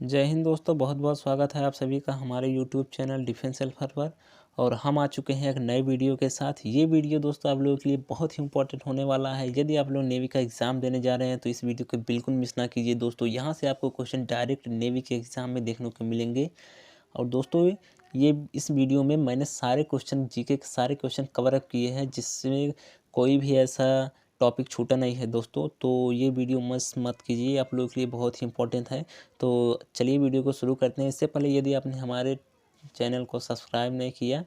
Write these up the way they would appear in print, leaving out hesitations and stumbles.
जय हिंद दोस्तों, बहुत बहुत स्वागत है आप सभी का हमारे यूट्यूब चैनल डिफेंस हेल्पर पर। और हम आ चुके हैं एक नए वीडियो के साथ। ये वीडियो दोस्तों आप लोगों के लिए बहुत ही इंपॉर्टेंट होने वाला है। यदि आप लोग नेवी का एग्ज़ाम देने जा रहे हैं तो इस वीडियो को बिल्कुल मिस ना कीजिए दोस्तों। यहाँ से आपको क्वेश्चन डायरेक्ट नेवी के एग्ज़ाम में देखने को मिलेंगे। और दोस्तों ये इस वीडियो में मैंने सारे क्वेश्चन जीके के सारे क्वेश्चन कवर अप किए हैं, जिसमें कोई भी ऐसा टॉपिक छूटा नहीं है दोस्तों। तो ये वीडियो मिस मत कीजिए, आप लोगों के लिए बहुत ही इंपॉर्टेंट है। तो चलिए वीडियो को शुरू करते हैं। इससे पहले यदि आपने हमारे चैनल को सब्सक्राइब नहीं किया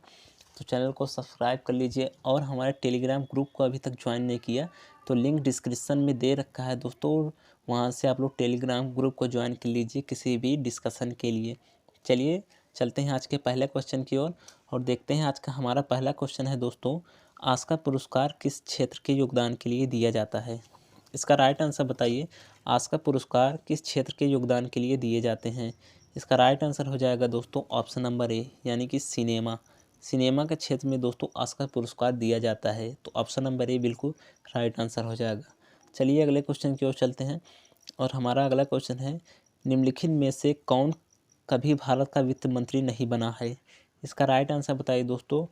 तो चैनल को सब्सक्राइब कर लीजिए, और हमारे टेलीग्राम ग्रुप को अभी तक ज्वाइन नहीं किया तो लिंक डिस्क्रिप्शन में दे रखा है दोस्तों। वहाँ से आप लोग टेलीग्राम ग्रुप को ज्वाइन कर लीजिए किसी भी डिस्कशन के लिए। चलिए चलते हैं आज के पहले क्वेश्चन की ओर और देखते हैं। आज का हमारा पहला क्वेश्चन है दोस्तों, ऑस्कर पुरस्कार किस क्षेत्र के योगदान के लिए दिया जाता है? इसका राइट आंसर बताइए। ऑस्कर पुरस्कार किस क्षेत्र के योगदान के लिए दिए जाते हैं? इसका राइट आंसर हो जाएगा दोस्तों ऑप्शन नंबर ए, यानी कि सिनेमा। सिनेमा के क्षेत्र में दोस्तों ऑस्कर पुरस्कार दिया जाता है, तो ऑप्शन नंबर ए बिल्कुल राइट आंसर हो जाएगा। चलिए अगले क्वेश्चन की ओर चलते हैं और हमारा अगला क्वेश्चन है, निम्नलिखित में से कौन कभी भारत का वित्त मंत्री नहीं बना है? इसका राइट आंसर बताइए दोस्तों,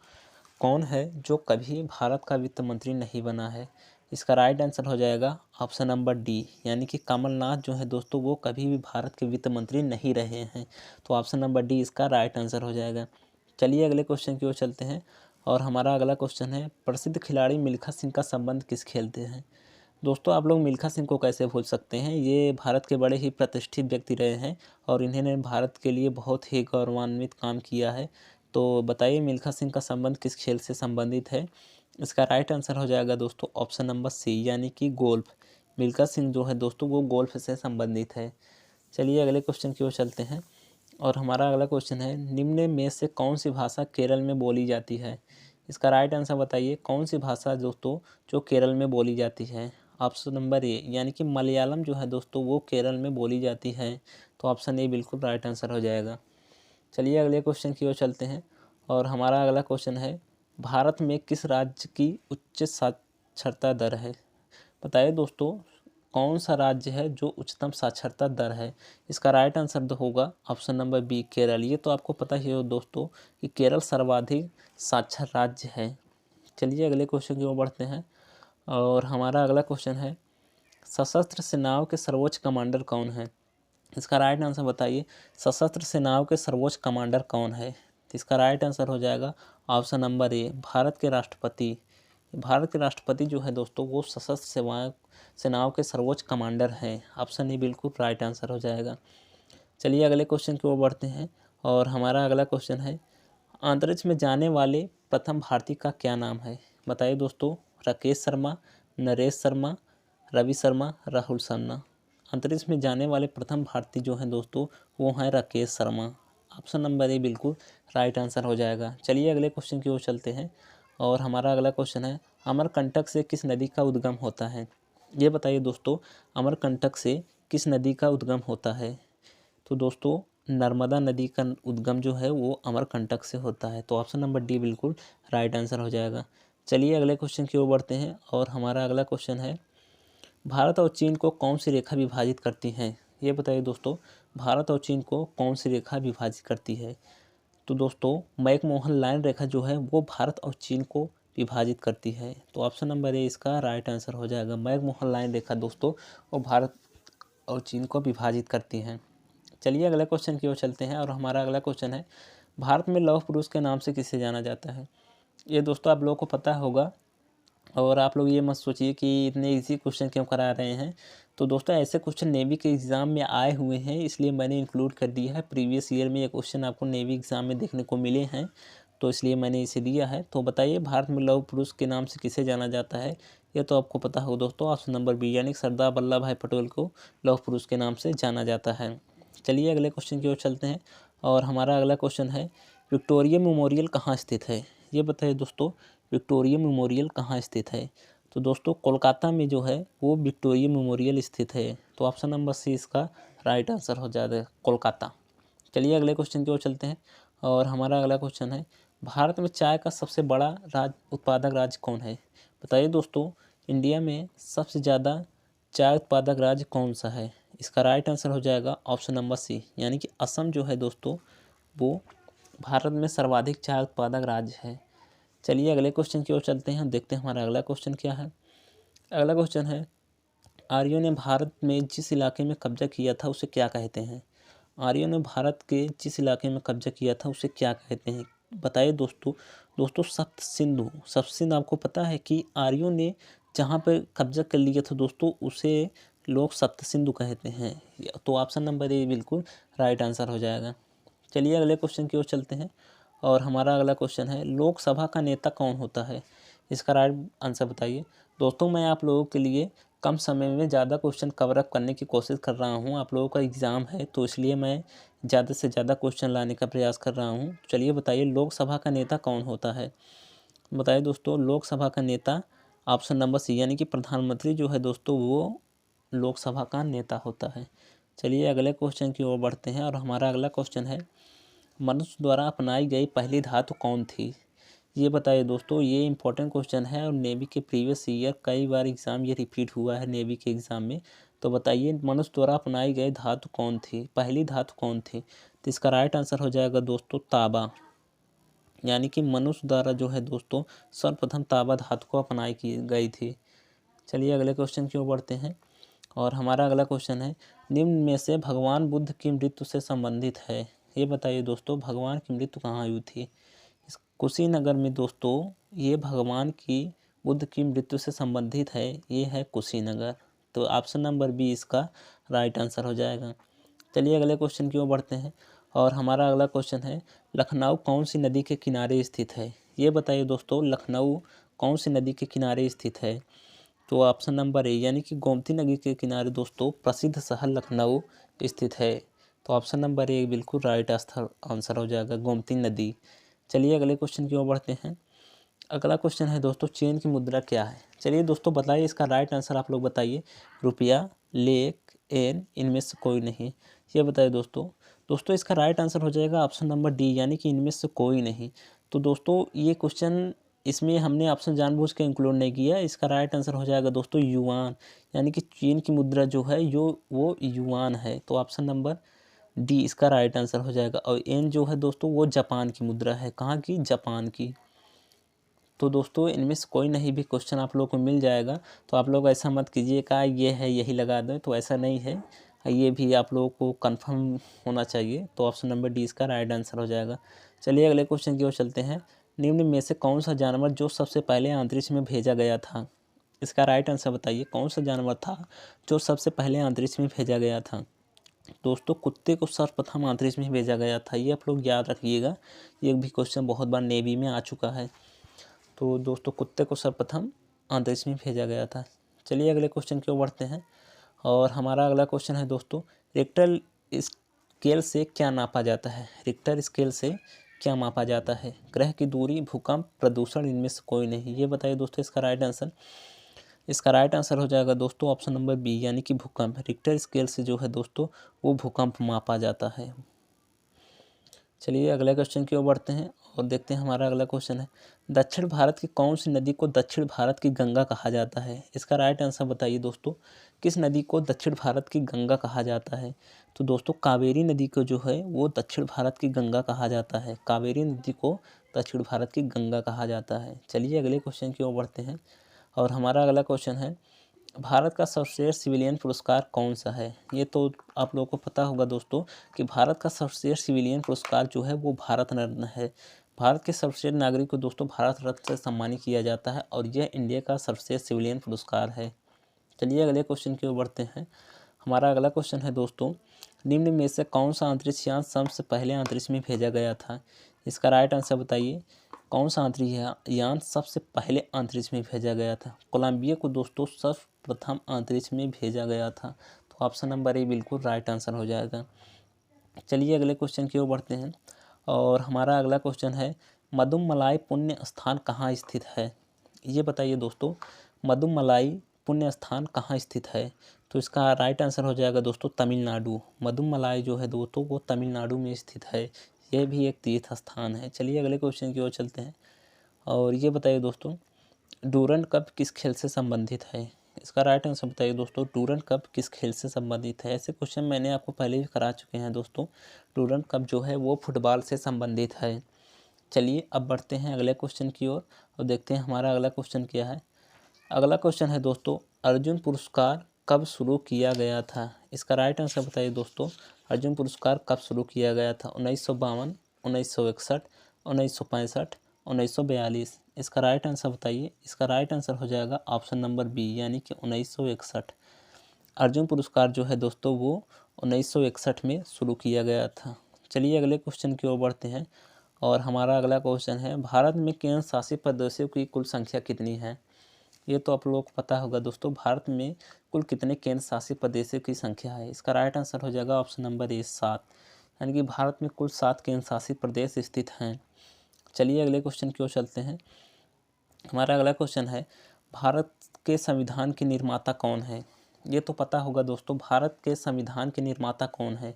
कौन है जो कभी भारत का वित्त मंत्री नहीं बना है? इसका राइट आंसर हो जाएगा ऑप्शन नंबर डी, यानी कि कमलनाथ जो है दोस्तों वो कभी भी भारत के वित्त मंत्री नहीं रहे हैं। तो ऑप्शन नंबर डी इसका राइट आंसर हो जाएगा। चलिए अगले क्वेश्चन की ओर चलते हैं और हमारा अगला क्वेश्चन है, प्रसिद्ध खिलाड़ी मिल्खा सिंह का संबंध किस खेल से है? दोस्तों आप लोग मिल्खा सिंह को कैसे भूल सकते हैं? ये भारत के बड़े ही प्रतिष्ठित व्यक्ति रहे हैं और इन्होंने भारत के लिए बहुत ही गौरवान्वित काम किया है। तो बताइए मिल्खा सिंह का संबंध किस खेल से संबंधित है? इसका राइट आंसर हो जाएगा दोस्तों ऑप्शन नंबर सी, यानी कि गोल्फ। मिल्खा सिंह जो है दोस्तों वो गोल्फ से संबंधित है। चलिए अगले क्वेश्चन की ओर चलते हैं और हमारा अगला क्वेश्चन है, निम्न में से कौन सी भाषा केरल में बोली जाती है? इसका राइट आंसर बताइए, कौन सी भाषा दोस्तों जो केरल में बोली जाती है? ऑप्शन नंबर ए, यानी कि मलयालम जो है दोस्तों वो केरल में बोली जाती है। तो ऑप्शन ए बिल्कुल राइट आंसर हो जाएगा। चलिए अगले क्वेश्चन की ओर चलते हैं और हमारा अगला क्वेश्चन है, भारत में किस राज्य की उच्च साक्षरता दर है? बताइए दोस्तों, कौन सा राज्य है जो उच्चतम साक्षरता दर है? इसका राइट आंसर होगा ऑप्शन नंबर बी, केरल। ये तो आपको पता ही हो दोस्तों कि केरल सर्वाधिक साक्षर राज्य है। चलिए अगले क्वेश्चन की ओर बढ़ते हैं और हमारा अगला क्वेश्चन है, सशस्त्र सेनाओं के सर्वोच्च कमांडर कौन है? इसका राइट आंसर बताइए, सशस्त्र सेनाओं के सर्वोच्च कमांडर कौन है? तो इसका राइट आंसर हो जाएगा ऑप्शन नंबर ए, भारत के राष्ट्रपति। भारत के राष्ट्रपति जो है दोस्तों वो सशस्त्र सेनाओं के सर्वोच्च कमांडर हैं। ऑप्शन ए बिल्कुल राइट आंसर हो जाएगा। चलिए अगले क्वेश्चन की ओर बढ़ते हैं और हमारा अगला क्वेश्चन है, अंतरिक्ष में जाने वाले प्रथम भारतीय का क्या नाम है? बताइए दोस्तों, राकेश शर्मा, नरेश शर्मा, रवि शर्मा, राहुल शर्मा। अंतरिक्ष में जाने वाले प्रथम भारतीय जो हैं दोस्तों वो हैं राकेश शर्मा। ऑप्शन नंबर ए बिल्कुल राइट आंसर हो जाएगा। चलिए अगले क्वेश्चन की ओर चलते हैं और हमारा अगला क्वेश्चन है, अमरकंटक से किस नदी का उद्गम होता है? ये बताइए दोस्तों, अमरकंटक से किस नदी का उद्गम होता है? तो दोस्तों नर्मदा नदी का उद्गम जो है वो अमरकंटक से होता है। तो ऑप्शन नंबर डी बिल्कुल राइट आंसर हो जाएगा। चलिए अगले क्वेश्चन की ओर बढ़ते हैं और हमारा अगला क्वेश्चन है, भारत और चीन को कौन सी रेखा विभाजित करती हैं? ये बताइए दोस्तों, भारत और चीन को कौन सी रेखा विभाजित करती है? तो दोस्तों मैकमोहन लाइन रेखा जो है वो भारत और चीन को विभाजित करती है। तो ऑप्शन नंबर ए इसका राइट आंसर हो जाएगा। मैकमोहन लाइन रेखा दोस्तों वो भारत और चीन को विभाजित करती हैं। चलिए अगले क्वेश्चन की ओर चलते हैं और हमारा अगला क्वेश्चन है, भारत में लौह पुरुष के नाम से किसे जाना जाता है? ये दोस्तों आप लोगों को पता होगा और आप लोग ये मत सोचिए कि इतने इजी क्वेश्चन क्यों करा रहे हैं। तो दोस्तों ऐसे क्वेश्चन नेवी के एग्ज़ाम में आए हुए हैं, इसलिए मैंने इंक्लूड कर दिया है। प्रीवियस ईयर में ये क्वेश्चन आपको नेवी एग्ज़ाम में देखने को मिले हैं, तो इसलिए मैंने इसे दिया है। तो बताइए, भारत में लौह पुरुष के नाम से किसे जाना जाता है? ये तो आपको पता हो दोस्तों, ऑप्शन नंबर बी, यानी सरदार वल्लभ भाई पटेल को लौह पुरुष के नाम से जाना जाता है। चलिए अगले क्वेश्चन की ओर चलते हैं और हमारा अगला क्वेश्चन है, विक्टोरिया मेमोरियल कहाँ स्थित है? ये बताइए दोस्तों, विक्टोरिया मेमोरियल कहाँ स्थित है? तो दोस्तों कोलकाता में जो है वो विक्टोरिया मेमोरियल स्थित है। तो ऑप्शन नंबर सी इसका राइट आंसर हो जाता है, कोलकाता। चलिए अगले क्वेश्चन की ओर चलते हैं और हमारा अगला क्वेश्चन है, भारत में चाय का सबसे बड़ा उत्पादक राज्य कौन है? बताइए दोस्तों, इंडिया में सबसे ज़्यादा चाय उत्पादक राज्य कौन सा है? इसका राइट आंसर हो जाएगा ऑप्शन नंबर सी, यानी कि असम जो है दोस्तों वो भारत में सर्वाधिक चाय उत्पादक राज्य है। चलिए अगले क्वेश्चन की ओर चलते हैं, देखते हैं हमारा अगला क्वेश्चन क्या है। अगला क्वेश्चन है, आर्यों ने भारत में जिस इलाके में कब्जा किया था उसे क्या कहते हैं? आर्यों ने भारत के जिस इलाके में कब्जा किया था उसे क्या कहते हैं? बताइए दोस्तों। दोस्तों सप्त सिंधु, सप्त सिंधु आपको पता है कि आर्यों ने जहाँ पर कब्जा कर लिया था दोस्तों उसे लोग सप्त सिंधु कहते हैं। तो ऑप्शन नंबर ए बिल्कुल राइट आंसर हो जाएगा। चलिए अगले क्वेश्चन की ओर चलते हैं, और हमारा अगला क्वेश्चन है, लोकसभा का नेता कौन होता है? इसका राइट आंसर बताइए। दोस्तों मैं आप लोगों के लिए कम समय में ज़्यादा क्वेश्चन कवर अप करने की कोशिश कर रहा हूं। आप लोगों का एग्ज़ाम है तो इसलिए मैं ज़्यादा से ज़्यादा क्वेश्चन लाने का प्रयास कर रहा हूं। चलिए बताइए, लोकसभा का नेता कौन होता है? बताइए दोस्तों, लोकसभा का नेता ऑप्शन नंबर सी, यानी कि प्रधानमंत्री जो है दोस्तों वो लोकसभा का नेता होता है। चलिए अगले क्वेश्चन की ओर बढ़ते हैं, और हमारा अगला क्वेश्चन है, मनुष्य द्वारा अपनाई गई पहली धातु कौन थी? ये बताइए दोस्तों। ये इंपॉर्टेंट क्वेश्चन है और नेवी के प्रीवियस ईयर कई बार एग्ज़ाम ये रिपीट हुआ है नेवी के एग्ज़ाम में। तो बताइए, मनुष्य द्वारा अपनाई गई धातु कौन थी, पहली धातु कौन थी? तो इसका राइट आंसर हो जाएगा दोस्तों तांबा, यानी कि मनुष्य द्वारा जो है दोस्तों सर्वप्रथम तांबा धातु को अपनाई की गई थी। चलिए अगले क्वेश्चन की ओर बढ़ते हैं, और हमारा अगला क्वेश्चन है, निम्न में से भगवान बुद्ध की मृत्यु से संबंधित है? ये बताइए दोस्तों, भगवान की मृत्यु कहाँ हुई थी? इस कुशीनगर में दोस्तों ये भगवान की बुद्ध की मृत्यु से संबंधित है, ये है कुशीनगर। तो ऑप्शन नंबर बी इसका राइट आंसर हो जाएगा। चलिए अगले क्वेश्चन की ओर बढ़ते हैं, और हमारा अगला क्वेश्चन है, लखनऊ कौन सी नदी के किनारे स्थित है? ये बताइए दोस्तों, लखनऊ कौन सी नदी के किनारे स्थित है? तो ऑप्शन नंबर ए, यानी कि गोमती नदी के किनारे दोस्तों प्रसिद्ध शहर लखनऊ स्थित है। तो ऑप्शन नंबर ए बिल्कुल राइट आंसर हो जाएगा, गोमती नदी। चलिए अगले क्वेश्चन की ओर बढ़ते हैं। अगला क्वेश्चन है दोस्तों, चीन की मुद्रा क्या है? चलिए दोस्तों बताइए, इसका राइट आंसर आप लोग बताइए। रुपया, लेक, एन, इनमें से कोई नहीं। ये बताइए दोस्तों। दोस्तों इसका राइट आंसर हो जाएगा ऑप्शन नंबर डी, यानी कि इनमें से कोई नहीं। तो दोस्तों ये क्वेश्चन, इसमें हमने ऑप्शन जानबूझ के इंक्लूड नहीं किया। इसका राइट आंसर हो जाएगा दोस्तों युआन, यानी कि चीन की मुद्रा जो है वो युआन है। तो ऑप्शन नंबर डी इसका राइट आंसर हो जाएगा। और एन जो है दोस्तों वो जापान की मुद्रा है। कहाँ की? जापान की। तो दोस्तों इनमें से कोई नहीं भी क्वेश्चन आप लोगों को मिल जाएगा, तो आप लोग ऐसा मत कीजिएगा ये है यही लगा दें, तो ऐसा नहीं है, ये भी आप लोगों को कंफर्म होना चाहिए। तो ऑप्शन नंबर डी इसका राइट आंसर हो जाएगा। चलिए अगले क्वेश्चन की ओर चलते हैं। निम्न में से कौन सा जानवर जो सबसे पहले अंतरिक्ष में भेजा गया था? इसका राइट आंसर बताइए, कौन सा जानवर था जो सबसे पहले अंतरिक्ष में भेजा गया था? दोस्तों कुत्ते को सर्वप्रथम अंतरिक्ष में भेजा गया था, ये आप लोग याद रखिएगा। ये भी क्वेश्चन बहुत बार नेवी में आ चुका है। तो दोस्तों कुत्ते को सर्वप्रथम अंतरिक्ष में भेजा गया था। चलिए अगले क्वेश्चन की ओर बढ़ते हैं, और हमारा अगला क्वेश्चन है दोस्तों, रिक्टर स्केल से क्या नापा जाता है? रिक्टर स्केल से क्या मापा जाता है? ग्रह की दूरी, भूकंप, प्रदूषण, इनमें से कोई नहीं। ये बताइए दोस्तों इसका राइट आंसर। इसका राइट आंसर हो जाएगा दोस्तों ऑप्शन नंबर बी, यानी कि भूकंप। रिक्टर स्केल से जो है दोस्तों वो भूकंप मापा जाता है। चलिए अगले क्वेश्चन की ओर बढ़ते हैं, और देखते हैं हमारा अगला क्वेश्चन है, दक्षिण भारत की कौन सी नदी को दक्षिण भारत की गंगा कहा जाता है? इसका राइट आंसर बताइए दोस्तों, किस नदी को दक्षिण भारत की गंगा कहा जाता है? तो दोस्तों कावेरी नदी को जो है वो दक्षिण भारत की गंगा कहा जाता है। कावेरी नदी को दक्षिण भारत की गंगा कहा जाता है। चलिए अगले क्वेश्चन की ओर बढ़ते हैं, और हमारा अगला क्वेश्चन है, भारत का सर्वश्रेष्ठ सिविलियन पुरस्कार कौन सा है? ये तो आप लोगों को पता होगा दोस्तों कि भारत का सर्वश्रेष्ठ सिविलियन पुरस्कार जो है वो भारत रत्न है। भारत के सर्वश्रेष्ठ नागरिक को दोस्तों भारत रत्न से सम्मानित किया जाता है, और यह इंडिया का सर्वश्रेष्ठ सिविलियन पुरस्कार है। चलिए अगले क्वेश्चन की ओर बढ़ते हैं। हमारा अगला क्वेश्चन है दोस्तों, निम्न में से कौन सा अंतरिक्ष यान सबसे पहले अंतरिक्ष में भेजा गया था? इसका राइट आंसर बताइए, कौन सा अंतरिक्ष यान सबसे पहले अंतरिक्ष में भेजा गया था? कोलंबिया को दोस्तों सर्वप्रथम अंतरिक्ष में भेजा गया था। तो ऑप्शन नंबर ए बिल्कुल राइट आंसर हो जाएगा। चलिए अगले क्वेश्चन की ओर बढ़ते हैं, और हमारा अगला क्वेश्चन है, मदुमलाई पुण्य स्थान कहाँ स्थित है? ये बताइए दोस्तों, मदुमलाई पुण्य स्थान कहाँ स्थित है? तो इसका राइट आंसर हो जाएगा दोस्तों तमिलनाडु। मदुमलाई जो है दोस्तों वो तमिलनाडु में स्थित है। यह भी एक तीर्थ स्थान है। चलिए अगले क्वेश्चन की ओर चलते हैं, और ये बताइए दोस्तों, डूरंड कप किस खेल से संबंधित है? इसका राइट आंसर बताइए दोस्तों। डूरंड कप किस खेल से संबंधित है? ऐसे क्वेश्चन मैंने आपको पहले भी करा चुके हैं दोस्तों। डूरंड कप जो है वो फुटबॉल से संबंधित है। चलिए अब बढ़ते हैं अगले क्वेश्चन की ओर और देखते हैं हमारा अगला क्वेश्चन क्या है। अगला क्वेश्चन है दोस्तों, अर्जुन पुरस्कार कब शुरू किया गया था? इसका राइट आंसर बताइए दोस्तों। अर्जुन पुरस्कार कब शुरू किया गया था? 1952, 1961, 1965, 1942। इसका राइट आंसर बताइए। इसका राइट आंसर हो जाएगा ऑप्शन नंबर बी यानी कि 1961। अर्जुन पुरस्कार जो है दोस्तों वो 1961 में शुरू किया गया था। चलिए अगले क्वेश्चन की ओर बढ़ते हैं और हमारा अगला क्वेश्चन है, भारत में केंद्र शासित प्रदेशों की कुल संख्या कितनी है? ये तो आप लोगों को पता होगा दोस्तों। भारत में कुल कितने केंद्र शासित प्रदेशों की संख्या है? इसका राइट आंसर हो जाएगा ऑप्शन नंबर ए 7, यानी कि भारत में कुल 7 केंद्र शासित प्रदेश स्थित हैं। चलिए अगले क्वेश्चन की ओर चलते हैं। हमारा अगला क्वेश्चन है, भारत के संविधान के निर्माता कौन है? ये तो पता होगा दोस्तों। भारत के संविधान के निर्माता कौन है?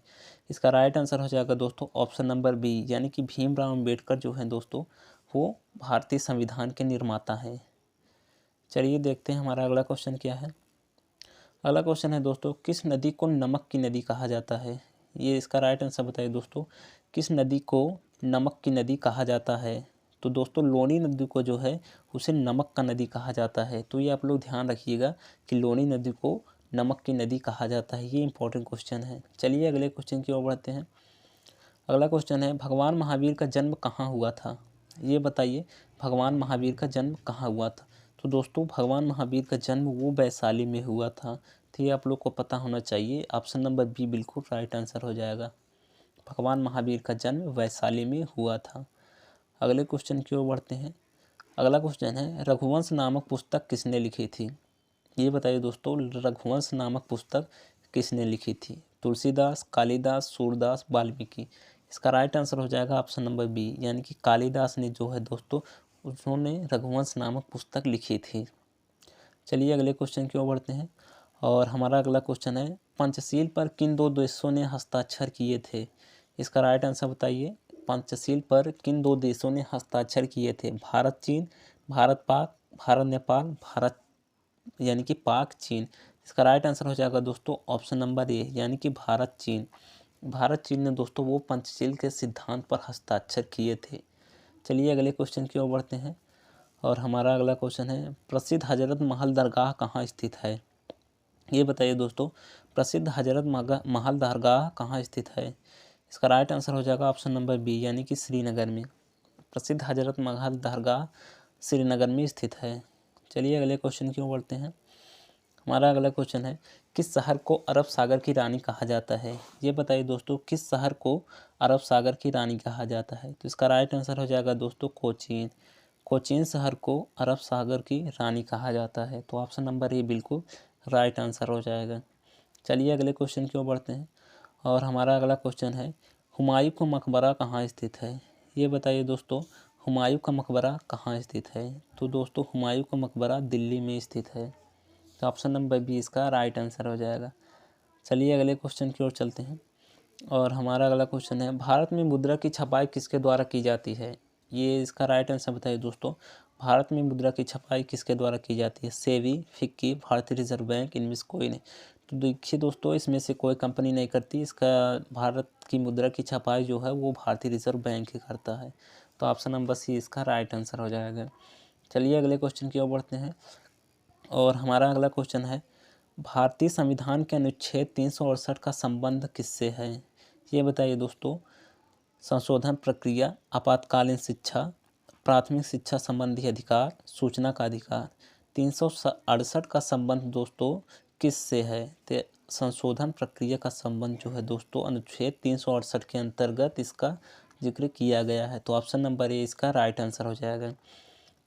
इसका राइट आंसर हो जाएगा दोस्तों ऑप्शन नंबर बी, यानी कि भीमराव अम्बेडकर जो है दोस्तों वो भारतीय संविधान के निर्माता हैं। चलिए देखते हैं हमारा अगला क्वेश्चन क्या है। अगला क्वेश्चन है दोस्तों, किस नदी को नमक की नदी कहा जाता है? ये इसका राइट आंसर बताइए दोस्तों। किस नदी को नमक की नदी कहा जाता है? तो दोस्तों लोनी नदी को जो है उसे नमक का नदी कहा जाता है। तो ये आप लोग ध्यान रखिएगा कि लोनी नदी को नमक की नदी कहा जाता है। ये इंपॉर्टेंट क्वेश्चन है। चलिए अगले क्वेश्चन की ओर बढ़ते हैं। अगला क्वेश्चन है, भगवान महावीर का जन्म कहाँ हुआ था? ये बताइए भगवान महावीर का जन्म कहाँ हुआ था? तो दोस्तों भगवान महावीर का जन्म वो वैशाली में हुआ था। तो ये आप लोग को पता होना चाहिए। ऑप्शन नंबर बी बिल्कुल राइट आंसर हो जाएगा। भगवान महावीर का जन्म वैशाली में हुआ था। अगले क्वेश्चन की ओर बढ़ते हैं। अगला क्वेश्चन है, रघुवंश नामक पुस्तक किसने लिखी थी? ये बताइए दोस्तों रघुवंश नामक पुस्तक किसने लिखी थी? तुलसीदास, कालिदास, सूरदास, वाल्मीकि। इसका राइट आंसर हो जाएगा ऑप्शन नंबर बी, यानी कि कालिदास ने जो है दोस्तों उन्होंने रघुवंश नामक पुस्तक लिखी थी। चलिए अगले क्वेश्चन की ओर बढ़ते हैं और हमारा अगला क्वेश्चन है, पंचशील पर किन दो देशों ने हस्ताक्षर किए थे? इसका राइट आंसर बताइए। पंचशील पर किन दो देशों ने हस्ताक्षर किए थे? भारत चीन, भारत पाक, भारत नेपाल, भारत यानी कि पाक चीन। इसका राइट आंसर हो जाएगा दोस्तों ऑप्शन नंबर ए, यानी कि भारत चीन। भारत चीन ने दोस्तों वो पंचशील के सिद्धांत पर हस्ताक्षर किए थे। चलिए अगले क्वेश्चन की ओर बढ़ते हैं और हमारा अगला क्वेश्चन है, प्रसिद्ध हजरत महल दरगाह कहाँ स्थित है? ये बताइए दोस्तों प्रसिद्ध हजरत महल दरगाह कहाँ स्थित है? इसका राइट आंसर हो जाएगा ऑप्शन नंबर बी, यानी कि श्रीनगर में। प्रसिद्ध हजरत महल दरगाह श्रीनगर में स्थित है। चलिए अगले क्वेश्चन की ओर बढ़ते हैं। हमारा अगला क्वेश्चन है, किस शहर को अरब सागर की रानी कहा जाता है? ये बताइए दोस्तों किस शहर को अरब सागर की रानी कहा जाता है? तो इसका राइट आंसर हो जाएगा दोस्तों कोचीन। कोचीन शहर को अरब सागर की रानी कहा जाता है। तो ऑप्शन नंबर ए बिल्कुल राइट आंसर हो जाएगा। चलिए अगले क्वेश्चन की ओर बढ़ते हैं और हमारा अगला क्वेश्चन है, हुमायूं का मकबरा कहाँ स्थित है? ये बताइए दोस्तों हुमायूं का मकबरा कहाँ स्थित है? तो दोस्तों हुमायूं का मकबरा दिल्ली में स्थित है। तो ऑप्शन नंबर बी इसका राइट आंसर हो जाएगा। चलिए अगले क्वेश्चन की ओर चलते हैं और हमारा अगला क्वेश्चन है, भारत में मुद्रा की छपाई किसके द्वारा की जाती है? ये इसका राइट आंसर बताइए दोस्तों। भारत में मुद्रा की छपाई किसके द्वारा की जाती है? सेबी, फिक्की, भारतीय रिजर्व बैंक, इनमें से कोई नहीं। तो देखिए दोस्तों इसमें से कोई कंपनी नहीं करती। इसका भारत की मुद्रा की छपाई जो है वो भारतीय रिजर्व बैंक ही करता है। तो ऑप्शन नंबर सी इसका राइट आंसर हो जाएगा। चलिए अगले क्वेश्चन की ओर बढ़ते हैं और हमारा अगला क्वेश्चन है, भारतीय संविधान के अनुच्छेद 368 का संबंध किससे है? ये बताइए दोस्तों। संशोधन प्रक्रिया, आपातकालीन शिक्षा, प्राथमिक शिक्षा संबंधी अधिकार, सूचना का अधिकार। 368 का संबंध दोस्तों किससे है? तो संशोधन प्रक्रिया का संबंध जो है दोस्तों अनुच्छेद 368 के अंतर्गत इसका जिक्र किया गया है। तो ऑप्शन नंबर ए इसका राइट आंसर हो जाएगा।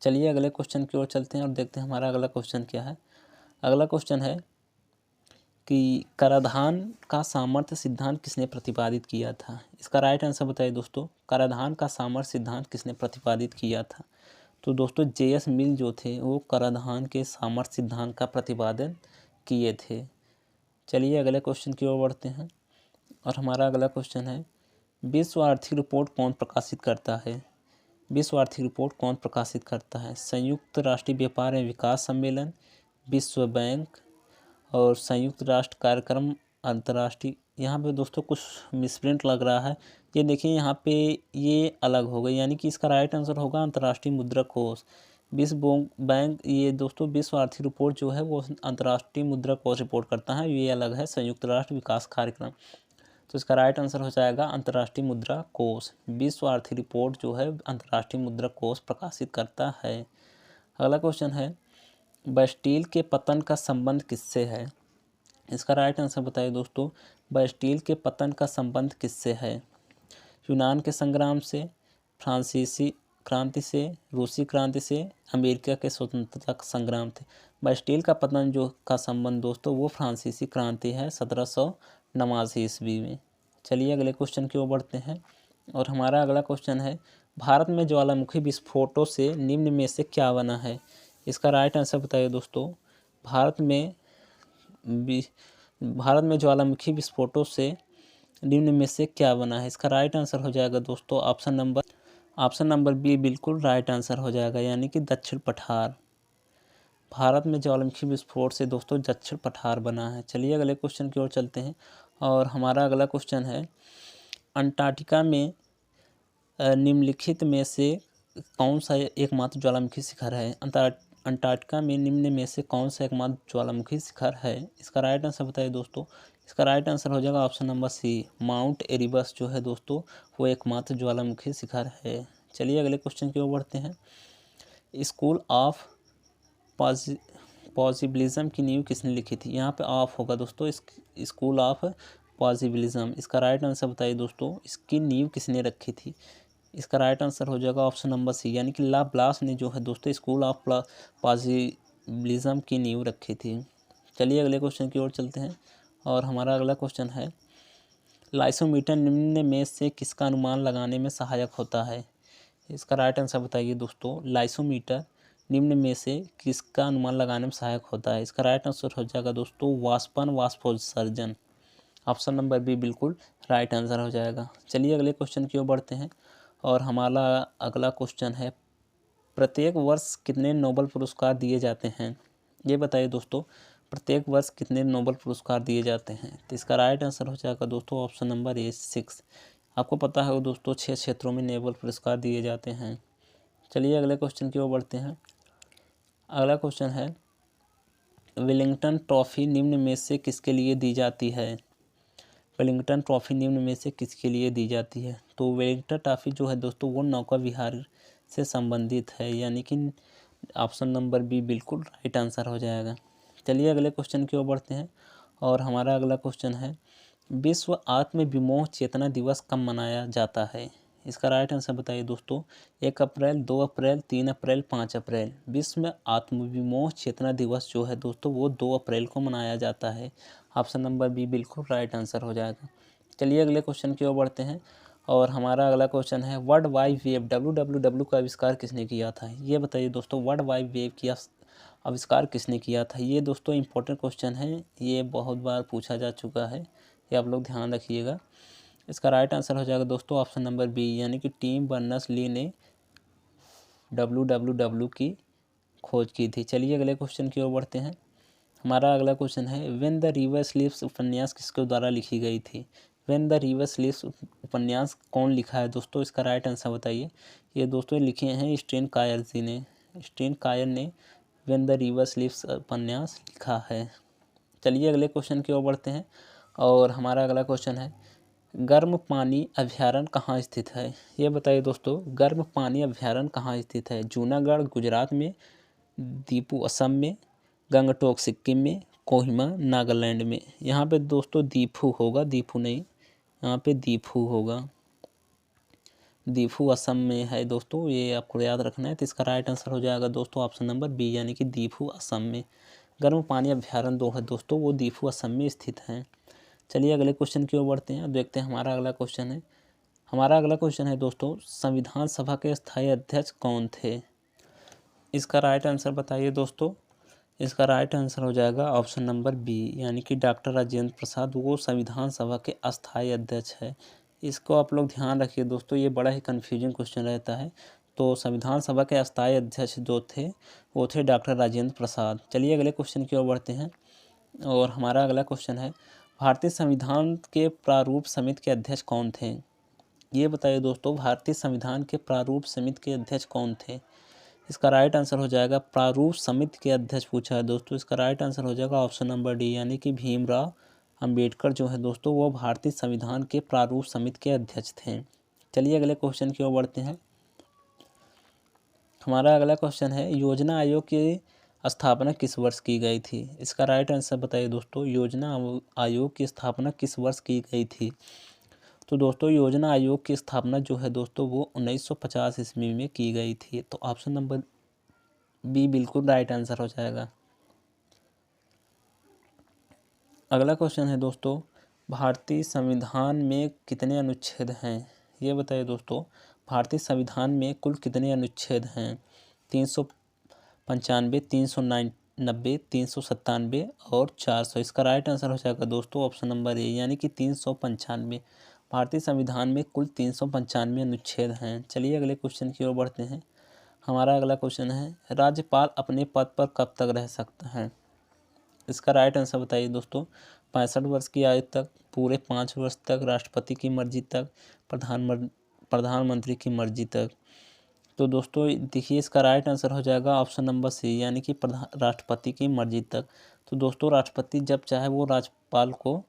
चलिए अगले क्वेश्चन की ओर चलते हैं और देखते हैं हमारा अगला क्वेश्चन क्या है। अगला क्वेश्चन है कि कराधान का सामर्थ्य सिद्धांत किसने प्रतिपादित किया था? इसका राइट आंसर बताइए दोस्तों। कराधान का सामर्थ्य सिद्धांत किसने प्रतिपादित किया था? तो दोस्तों जेएस मिल जो थे वो कराधान के सामर्थ्य सिद्धांत का प्रतिपादन किए थे। चलिए अगले क्वेश्चन की ओर बढ़ते हैं और हमारा अगला क्वेश्चन है, विश्व आर्थिक रिपोर्ट कौन प्रकाशित करता है? विश्व आर्थिक रिपोर्ट कौन प्रकाशित करता है? संयुक्त राष्ट्रीय व्यापार एवं विकास सम्मेलन, विश्व बैंक और संयुक्त राष्ट्र कार्यक्रम अंतर्राष्ट्रीय। यहाँ पे दोस्तों कुछ मिसप्रिंट लग रहा है, ये देखिए यहाँ पे ये अलग हो गई, यानी कि इसका राइट आंसर होगा अंतर्राष्ट्रीय मुद्रा कोष। विश्व बैंक, ये दोस्तों विश्व आर्थिक रिपोर्ट जो है वो अंतर्राष्ट्रीय मुद्रा कोष रिपोर्ट करता है, ये अलग है संयुक्त राष्ट्र विकास कार्यक्रम। तो इसका राइट आंसर हो जाएगा अंतर्राष्ट्रीय मुद्रा कोष। विश्व आर्थिक रिपोर्ट जो है अंतर्राष्ट्रीय मुद्रा कोष प्रकाशित करता है। अगला क्वेश्चन है, बास्टील के पतन का संबंध किससे है? इसका राइट आंसर बताइए दोस्तों, बास्टील के पतन का संबंध किससे है? यूनान के संग्राम से, फ्रांसीसी क्रांति से, रूसी क्रांति से, अमेरिका के स्वतंत्रता संग्राम थे। बास्टील का पतन जो का संबंध दोस्तों वो फ्रांसीसी क्रांति है 1789 ईस्वी में। चलिए अगले क्वेश्चन की ओर बढ़ते हैं, और हमारा अगला क्वेश्चन है, भारत में ज्वालामुखी विस्फोटों से निम्न में से क्या बना है? इसका राइट आंसर बताइए दोस्तों, भारत में ज्वालामुखी विस्फोटों से निम्न में से क्या बना है? इसका राइट आंसर हो जाएगा दोस्तों ऑप्शन नंबर बी बिल्कुल राइट आंसर हो जाएगा, यानी कि दक्षिण पठार। भारत में ज्वालामुखी विस्फोट से दोस्तों दक्षिण पठार बना है। चलिए अगले क्वेश्चन की ओर चलते हैं, और हमारा अगला क्वेश्चन है, अंटार्कटिका में निम्नलिखित में से कौन सा एकमात्र ज्वालामुखी शिखर है? अंटार्कटिका में निम्न में से कौन सा एकमात्र ज्वालामुखी शिखर है? इसका राइट आंसर बताइए दोस्तों। इसका राइट आंसर हो जाएगा ऑप्शन नंबर सी, माउंट एरिबस जो है दोस्तों वो एकमात्र ज्वालामुखी शिखर है। चलिए अगले क्वेश्चन की ओर बढ़ते हैं, स्कूल ऑफ पॉजिबिलिज्म की नींव किसने लिखी थी? यहाँ पे ऑफ होगा दोस्तों, स्कूल ऑफ पॉजिबिलिज्म। इसका राइट आंसर बताइए दोस्तों, इसकी नींव किसने रखी थी? इसका राइट आंसर हो जाएगा ऑप्शन नंबर सी, यानी कि ला ब्लास ने जो है दोस्तों स्कूल ऑफ पॉजिबिलिज्म की नींव रखी थी। चलिए अगले क्वेश्चन की ओर चलते हैं, और हमारा अगला क्वेश्चन है, लाइसोमीटर निम्न में से किसका अनुमान लगाने में सहायक होता है? इसका राइट आंसर बताइए दोस्तों, लाइसोमीटर निम्न में से किसका अनुमान लगाने में सहायक होता है? इसका राइट आंसर हो जाएगा दोस्तों वाष्पोत्सर्जन। ऑप्शन नंबर बी बिल्कुल राइट आंसर हो जाएगा। चलिए अगले क्वेश्चन की ओर बढ़ते हैं, और हमारा अगला क्वेश्चन है, प्रत्येक वर्ष कितने नोबेल पुरस्कार दिए जाते हैं? ये बताइए दोस्तों, प्रत्येक वर्ष कितने नोबेल पुरस्कार दिए जाते हैं? तो इसका राइट आंसर हो जाएगा दोस्तों ऑप्शन नंबर ए 6। आपको पता है दोस्तों 6 क्षेत्रों में नोबेल पुरस्कार दिए जाते हैं। चलिए अगले क्वेश्चन की ओर बढ़ते हैं। अगला क्वेश्चन है, वेलिंगटन ट्रॉफी निम्न में से किसके लिए दी जाती है? वेलिंगटन ट्रॉफी निम्न में से किसके लिए दी जाती है? तो वेलिंगटन ट्रॉफी जो है दोस्तों वो नौका विहार से संबंधित है, यानी कि ऑप्शन नंबर बी बिल्कुल राइट आंसर हो जाएगा। चलिए अगले क्वेश्चन की ओर बढ़ते हैं, और हमारा अगला क्वेश्चन है, विश्व आत्म विमोह चेतना दिवस कब मनाया जाता है? इसका राइट आंसर बताइए दोस्तों, 1 अप्रैल, 2 अप्रैल, 3 अप्रैल, 5 अप्रैल। विश्व आत्म विमोह चेतना दिवस जो है दोस्तों वो 2 अप्रैल को मनाया जाता है। ऑप्शन नंबर बी बिल्कुल राइट आंसर हो जाएगा। चलिए अगले क्वेश्चन की ओर बढ़ते हैं, और हमारा अगला क्वेश्चन है, वर्ल्ड वाइड वेब WWW का आविष्कार किसने किया था? ये बताइए दोस्तों, वर्ल्ड वाइड वेब की आविष्कार किसने किया था? ये दोस्तों इंपॉर्टेंट क्वेश्चन है, ये बहुत बार पूछा जा चुका है, ये आप लोग ध्यान रखिएगा। इसका राइट आंसर हो जाएगा दोस्तों ऑप्शन नंबर बी, यानी कि टिम बर्नर्स-ली ने WWW की खोज की थी। चलिए अगले क्वेश्चन की ओर बढ़ते हैं। हमारा अगला क्वेश्चन है, व्हेन द रिवर स्लीप्स उपन्यास किसके द्वारा लिखी गई थी? व्हेन द रिवर स्लीप्स उपन्यास कौन लिखा है दोस्तों? इसका राइट आंसर बताइए। ये दोस्तों लिखे हैं स्टेन कायर जी ने। स्टेन कायर ने व्हेन द रिवर स्लीप्स उपन्यास लिखा है। चलिए अगले क्वेश्चन की ओर बढ़ते हैं, और हमारा अगला क्वेश्चन है, गर्म पानी अभ्यारण्य कहाँ स्थित है? ये बताइए दोस्तों, गर्म पानी अभ्यारण्य कहाँ स्थित है? जूनागढ़ गुजरात में, दीपू असम में, गंगटोक सिक्किम में, कोहिमा नागालैंड में। यहाँ पे दोस्तों दीफू होगा, दीफू नहीं, यहाँ पे दीफू होगा। दीफू असम में है दोस्तों, ये आपको याद रखना है। तो इसका राइट आंसर हो जाएगा दोस्तों ऑप्शन नंबर बी, यानी कि दीफू असम में। गर्म पानी अभ्यारण्य दो है दोस्तों वो दीफू असम में स्थित हैं। चलिए अगले क्वेश्चन की ओर बढ़ते हैं और देखते हैं हमारा अगला क्वेश्चन है। हमारा अगला क्वेश्चन है दोस्तों, संविधान सभा के स्थायी अध्यक्ष कौन थे? इसका राइट आंसर बताइए दोस्तों। इसका राइट आंसर हो जाएगा ऑप्शन नंबर बी, यानी कि डॉक्टर राजेंद्र प्रसाद वो संविधान सभा के अस्थायी अध्यक्ष है। इसको आप लोग ध्यान रखिए दोस्तों, ये बड़ा ही कन्फ्यूजिंग क्वेश्चन रहता है, तो संविधान सभा के अस्थायी अध्यक्ष जो थे वो थे डॉक्टर राजेंद्र प्रसाद। चलिए अगले क्वेश्चन की ओर बढ़ते हैं और हमारा अगला क्वेश्चन है भारतीय संविधान के प्रारूप समिति के अध्यक्ष कौन थे? ये बताइए दोस्तों, भारतीय संविधान के प्रारूप समिति के अध्यक्ष कौन थे? इसका राइट आंसर हो जाएगा प्रारूप समिति के अध्यक्ष पूछा है दोस्तों, इसका राइट आंसर हो जाएगा ऑप्शन नंबर डी, यानी कि भीमराव अंबेडकर जो है दोस्तों वो भारतीय संविधान के प्रारूप समिति के अध्यक्ष थे। चलिए अगले क्वेश्चन की ओर बढ़ते हैं। हमारा अगला क्वेश्चन है योजना आयोग की स्थापना किस वर्ष की गई थी? इसका राइट आंसर बताइए दोस्तों, योजना आयोग की स्थापना किस वर्ष की गई थी? तो दोस्तों योजना आयोग की स्थापना जो है दोस्तों वो 1950 ईस्वी में की गई थी। तो ऑप्शन नंबर बी बिल्कुल राइट आंसर हो जाएगा। अगला क्वेश्चन है दोस्तों, भारतीय संविधान में कितने अनुच्छेद हैं? ये बताइए दोस्तों, भारतीय संविधान में कुल कितने अनुच्छेद हैं? 395, 390, 397 और 400। इसका राइट आंसर हो जाएगा दोस्तों ऑप्शन नंबर ए, यानी कि 395। भारतीय संविधान में कुल 395 अनुच्छेद हैं। चलिए अगले क्वेश्चन की ओर बढ़ते हैं। हमारा अगला क्वेश्चन है राज्यपाल अपने पद पर कब तक रह सकता है? इसका राइट आंसर बताइए दोस्तों, 65 वर्ष की आयु तक, पूरे 5 वर्ष तक, राष्ट्रपति की मर्जी तक, प्रधानमंत्री की मर्जी तक। तो दोस्तों देखिए इसका राइट आंसर हो जाएगा ऑप्शन नंबर सी, यानी कि राष्ट्रपति की मर्जी तक। तो दोस्तों राष्ट्रपति जब चाहे वो राज्यपाल को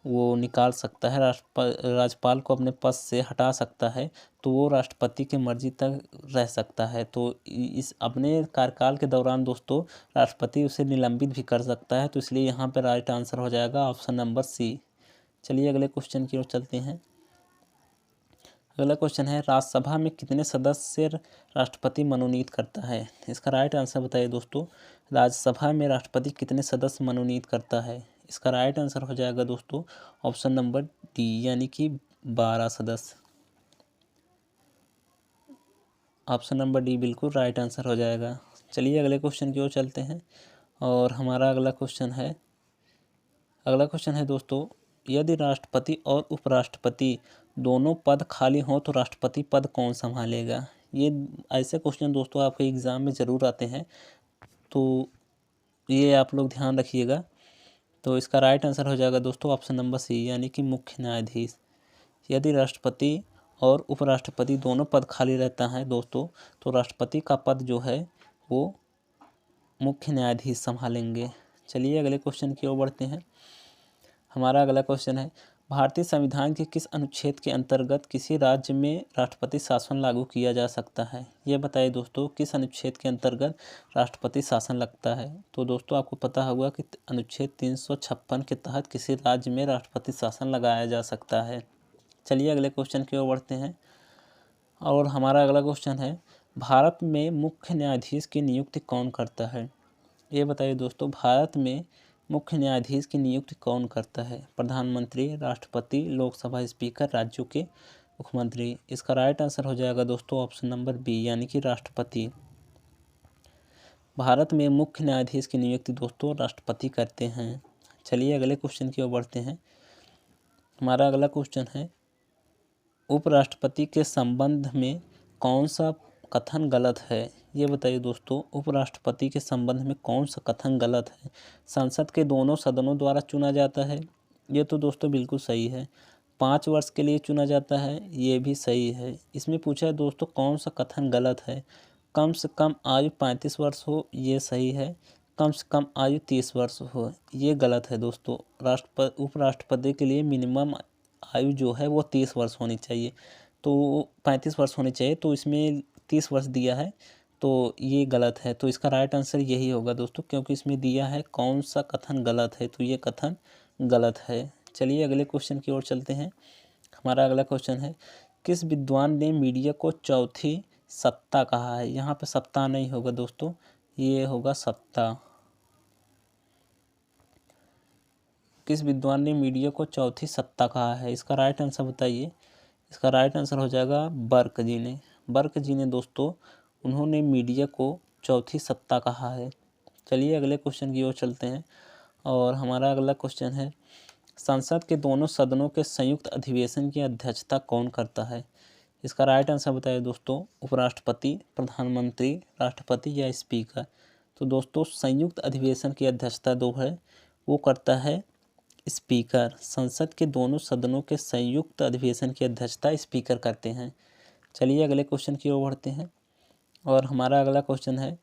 वो निकाल सकता है, राज्यपाल को अपने पद से हटा सकता है, तो वो राष्ट्रपति की मर्जी तक रह सकता है। तो इस अपने कार्यकाल के दौरान दोस्तों राष्ट्रपति उसे निलंबित भी कर सकता है, तो इसलिए यहाँ पर राइट आंसर हो जाएगा ऑप्शन नंबर सी। चलिए अगले क्वेश्चन की ओर चलते हैं। अगला क्वेश्चन है राज्यसभा में कितने सदस्य राष्ट्रपति मनोनीत करता है? इसका राइट आंसर बताइए दोस्तों, राज्यसभा में राष्ट्रपति कितने सदस्य मनोनीत करता है? इसका राइट आंसर हो जाएगा दोस्तों ऑप्शन नंबर डी, यानी कि 12 सदस्य। ऑप्शन नंबर डी बिल्कुल राइट आंसर हो जाएगा। चलिए अगले क्वेश्चन की ओर चलते हैं और हमारा अगला क्वेश्चन है दोस्तों, यदि राष्ट्रपति और उपराष्ट्रपति दोनों पद खाली हों तो राष्ट्रपति पद कौन संभालेगा? ये ऐसे क्वेश्चन दोस्तों आपके एग्ज़ाम में ज़रूर आते हैं, तो ये आप लोग ध्यान रखिएगा। तो इसका राइट आंसर हो जाएगा दोस्तों ऑप्शन नंबर सी, यानी कि मुख्य न्यायाधीश। यदि राष्ट्रपति और उपराष्ट्रपति दोनों पद खाली रहता है दोस्तों, तो राष्ट्रपति का पद जो है वो मुख्य न्यायाधीश संभालेंगे। चलिए अगले क्वेश्चन की ओर बढ़ते हैं। हमारा अगला क्वेश्चन है भारतीय संविधान के किस अनुच्छेद के अंतर्गत किसी राज्य में राष्ट्रपति शासन लागू किया जा सकता है? ये बताइए दोस्तों, किस अनुच्छेद के अंतर्गत राष्ट्रपति शासन लगता है? तो दोस्तों आपको पता होगा कि अनुच्छेद 356 के तहत किसी राज्य में राष्ट्रपति शासन लगाया जा सकता है। चलिए अगले क्वेश्चन की ओर बढ़ते हैं और हमारा अगला क्वेश्चन है भारत में मुख्य न्यायाधीश की नियुक्ति कौन करता है? ये बताइए दोस्तों, भारत में मुख्य न्यायाधीश की नियुक्ति कौन करता है? प्रधानमंत्री, राष्ट्रपति, लोकसभा स्पीकर, राज्यों के मुख्यमंत्री। इसका राइट आंसर हो जाएगा दोस्तों ऑप्शन नंबर बी, यानी कि राष्ट्रपति। भारत में मुख्य न्यायाधीश की नियुक्ति दोस्तों राष्ट्रपति करते हैं। चलिए अगले क्वेश्चन की ओर बढ़ते हैं। हमारा अगला क्वेश्चन है उपराष्ट्रपति के संबंध में कौन सा कथन गलत है? ये बताइए दोस्तों, उपराष्ट्रपति के संबंध में कौन सा कथन गलत है? संसद के दोनों सदनों द्वारा चुना जाता है, ये तो दोस्तों बिल्कुल सही है। 5 वर्ष के लिए चुना जाता है, ये भी सही है। इसमें पूछा है दोस्तों कौन सा कथन गलत है? कम से कम आयु 35 वर्ष हो, ये सही है। कम से कम आयु 30 वर्ष हो, ये गलत है दोस्तों। उपराष्ट्रपति के लिए मिनिमम आयु जो है वो 30 वर्ष होनी चाहिए, तो 35 वर्ष होनी चाहिए, तो इसमें 30 वर्ष दिया है, तो ये गलत है। तो इसका राइट आंसर यही होगा दोस्तों, क्योंकि इसमें दिया है कौन सा कथन गलत है, तो ये कथन गलत है। चलिए अगले क्वेश्चन की ओर चलते हैं। हमारा अगला क्वेश्चन है किस विद्वान ने मीडिया को चौथी सत्ता कहा है? यहाँ पे सत्ता नहीं होगा दोस्तों, ये होगा सत्ता। किस विद्वान ने मीडिया को चौथी सत्ता कहा है? इसका राइट आंसर बताइए। इसका राइट आंसर हो जाएगा बर्क जी ने। बर्क जी ने दोस्तों उन्होंने मीडिया को चौथी सत्ता कहा है। चलिए अगले क्वेश्चन की ओर चलते हैं और हमारा अगला क्वेश्चन है संसद के दोनों सदनों के संयुक्त अधिवेशन की अध्यक्षता कौन करता है? इसका राइट आंसर बताइए दोस्तों, उपराष्ट्रपति, प्रधानमंत्री, राष्ट्रपति या स्पीकर। तो दोस्तों संयुक्त अधिवेशन की अध्यक्षता जो है वो करता है स्पीकर। संसद के दोनों सदनों के संयुक्त अधिवेशन की अध्यक्षता स्पीकर करते हैं। चलिए अगले क्वेश्चन की ओर बढ़ते हैं और हमारा अगला क्वेश्चन है,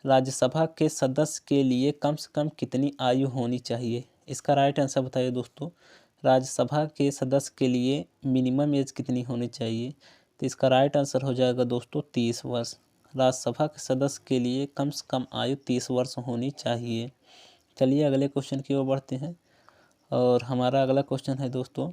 राज्यसभा के सदस्य के लिए कम से कम कितनी आयु होनी चाहिए? इसका राइट आंसर बताइए दोस्तों, राज्यसभा के सदस्य के लिए मिनिमम एज कितनी होनी चाहिए? तो इसका राइट आंसर हो जाएगा दोस्तों 30 वर्ष। राज्यसभा के सदस्य के लिए कम से कम आयु 30 वर्ष होनी चाहिए। चलिए अगले क्वेश्चन की ओर बढ़ते हैं और हमारा अगला क्वेश्चन है दोस्तों,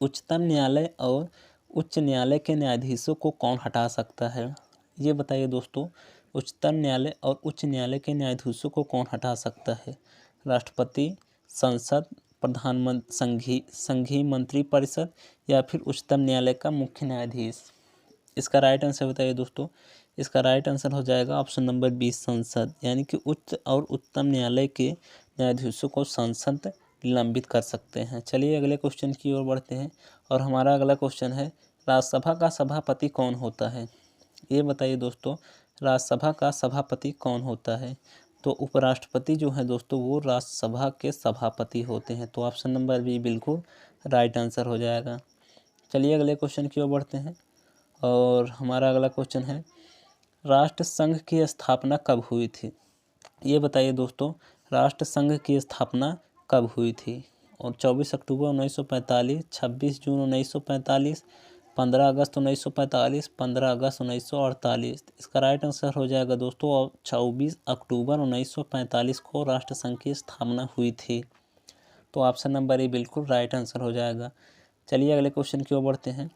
उच्चतम न्यायालय और उच्च न्यायालय के न्यायाधीशों को कौन हटा सकता है? ये बताइए दोस्तों, उच्चतम न्यायालय और उच्च न्यायालय के न्यायाधीशों को कौन हटा सकता है? राष्ट्रपति, संसद, प्रधानमंत्री, संघीय मंत्री परिषद या फिर उच्चतम न्यायालय का मुख्य न्यायाधीश? इसका राइट आंसर बताइए दोस्तों, इसका राइट आंसर हो जाएगा ऑप्शन नंबर 20 संसद, यानी कि उच्च और उच्चतम न्यायालय के न्यायाधीशों को संसद निलंबित कर सकते हैं। चलिए अगले क्वेश्चन की ओर बढ़ते हैं और हमारा अगला क्वेश्चन है, राज्यसभा का सभापति कौन होता है? ये बताइए दोस्तों, राज्यसभा का सभापति कौन होता है? तो उपराष्ट्रपति जो है दोस्तों वो राज्यसभा के सभापति होते हैं। तो ऑप्शन नंबर बी बिल्कुल राइट आंसर हो जाएगा। चलिए अगले क्वेश्चन की ओर बढ़ते हैं और हमारा अगला क्वेश्चन है, राष्ट्रसंघ की स्थापना कब हुई थी? ये बताइए दोस्तों, राष्ट्रसंघ की स्थापना कब हुई थी? और 24 अक्टूबर 1945, 26 जून 1945, 15 अगस्त 1945, 15 अगस्त 1948। इसका राइट आंसर हो जाएगा दोस्तों 24 अक्टूबर 1945 को राष्ट्रसंघ की स्थापना हुई थी। तो ऑप्शन नंबर ए बिल्कुल राइट आंसर हो जाएगा। चलिए अगले क्वेश्चन की ओर बढ़ते हैं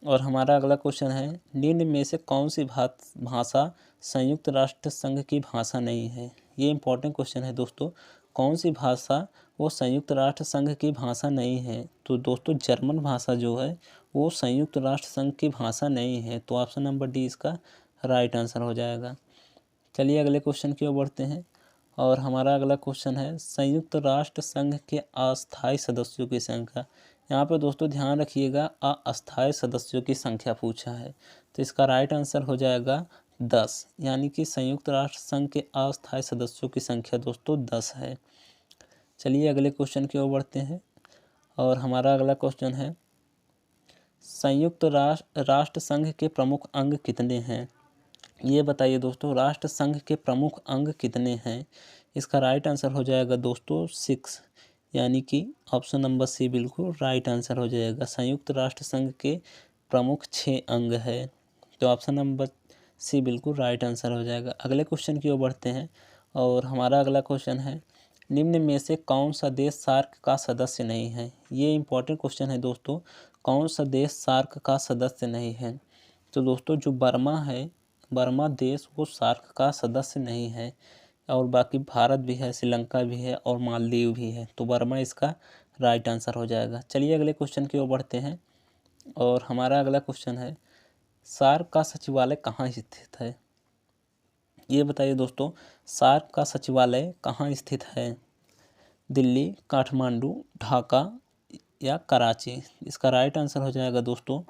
और हमारा अगला क्वेश्चन है, निम्न में से कौन सी भाषा संयुक्त राष्ट्र संघ की भाषा नहीं है? ये इंपॉर्टेंट क्वेश्चन है दोस्तों, कौन सी भाषा वो संयुक्त राष्ट्र संघ की भाषा नहीं है? तो दोस्तों जर्मन भाषा जो है वो संयुक्त राष्ट्र संघ की भाषा नहीं है। तो ऑप्शन नंबर डी इसका राइट आंसर हो जाएगा। चलिए अगले क्वेश्चन की ओर बढ़ते हैं और हमारा अगला क्वेश्चन है, संयुक्त राष्ट्र संघ के अस्थायी सदस्यों की संख्या। यहाँ पे दोस्तों ध्यान रखिएगा, अस्थायी सदस्यों की संख्या पूछा है। तो इसका राइट आंसर हो जाएगा 10, यानी कि संयुक्त राष्ट्र संघ के अस्थायी सदस्यों की संख्या दोस्तों 10 है। चलिए अगले क्वेश्चन की ओर बढ़ते हैं और हमारा अगला क्वेश्चन है, संयुक्त राष्ट्र संघ के प्रमुख अंग कितने हैं? ये बताइए दोस्तों, राष्ट्र संघ के प्रमुख अंग कितने हैं? इसका राइट आंसर हो जाएगा दोस्तों 6, यानी कि ऑप्शन नंबर सी बिल्कुल राइट आंसर हो जाएगा। संयुक्त राष्ट्र संघ के प्रमुख 6 अंग है। तो ऑप्शन नंबर सी बिल्कुल राइट आंसर हो जाएगा। अगले क्वेश्चन की ओर बढ़ते हैं और हमारा अगला क्वेश्चन है, निम्न में से कौन सा देश सार्क का सदस्य नहीं है? ये इंपॉर्टेंट क्वेश्चन है दोस्तों, कौन सा देश सार्क का सदस्य नहीं है? तो दोस्तों जो बर्मा है, बर्मा देश वो सार्क का सदस्य नहीं है और बाकी भारत भी है, श्रीलंका भी है और मालदीव भी है। तो बर्मा इसका राइट आंसर हो जाएगा। चलिए अगले क्वेश्चन की ओर बढ़ते हैं और हमारा अगला क्वेश्चन है, सार्क का सचिवालय कहाँ स्थित है? ये बताइए दोस्तों, सार्क का सचिवालय कहाँ स्थित है? दिल्ली, काठमांडू, ढाका या कराची? इसका राइट आंसर हो जाएगा दोस्तों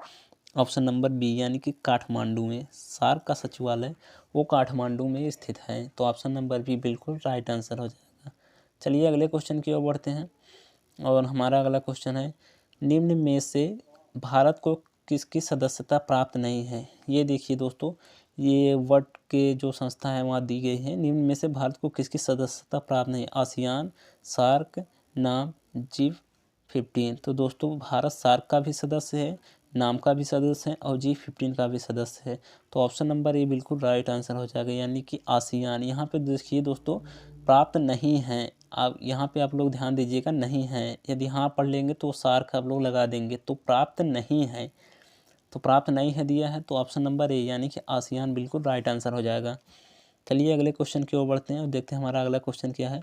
ऑप्शन नंबर बी, यानी कि काठमांडू में। सार्क का सचिवालय वो काठमांडू में स्थित है। तो ऑप्शन नंबर बी बिल्कुल राइट आंसर हो जाएगा। चलिए अगले क्वेश्चन की ओर बढ़ते हैं और हमारा अगला क्वेश्चन है, निम्न में से भारत को किसकी सदस्यता प्राप्त नहीं है? ये देखिए दोस्तों, ये वर्ल्ड के जो संस्था है वहाँ दी गई है, निम्न में से भारत को किसकी सदस्यता प्राप्त नहीं? आसियान, सार्क, नाम, G15। तो दोस्तों भारत सार्क का भी सदस्य है, नाम का भी सदस्य है और G15 का भी सदस्य है। तो ऑप्शन नंबर ए बिल्कुल राइट आंसर हो जाएगा, यानी कि आसियान। यहाँ पे देखिए दोस्तों प्राप्त नहीं है, आप यहाँ पे आप लोग ध्यान दीजिएगा, नहीं है। यदि हाँ पढ़ लेंगे तो सार्क आप लोग लगा देंगे, तो प्राप्त नहीं है, तो प्राप्त नहीं है दिया है। तो ऑप्शन नंबर ए यानी कि आसियान बिल्कुल राइट आंसर हो जाएगा। चलिए अगले क्वेश्चन की ओर बढ़ते हैं और देखते हैं हमारा अगला क्वेश्चन क्या है।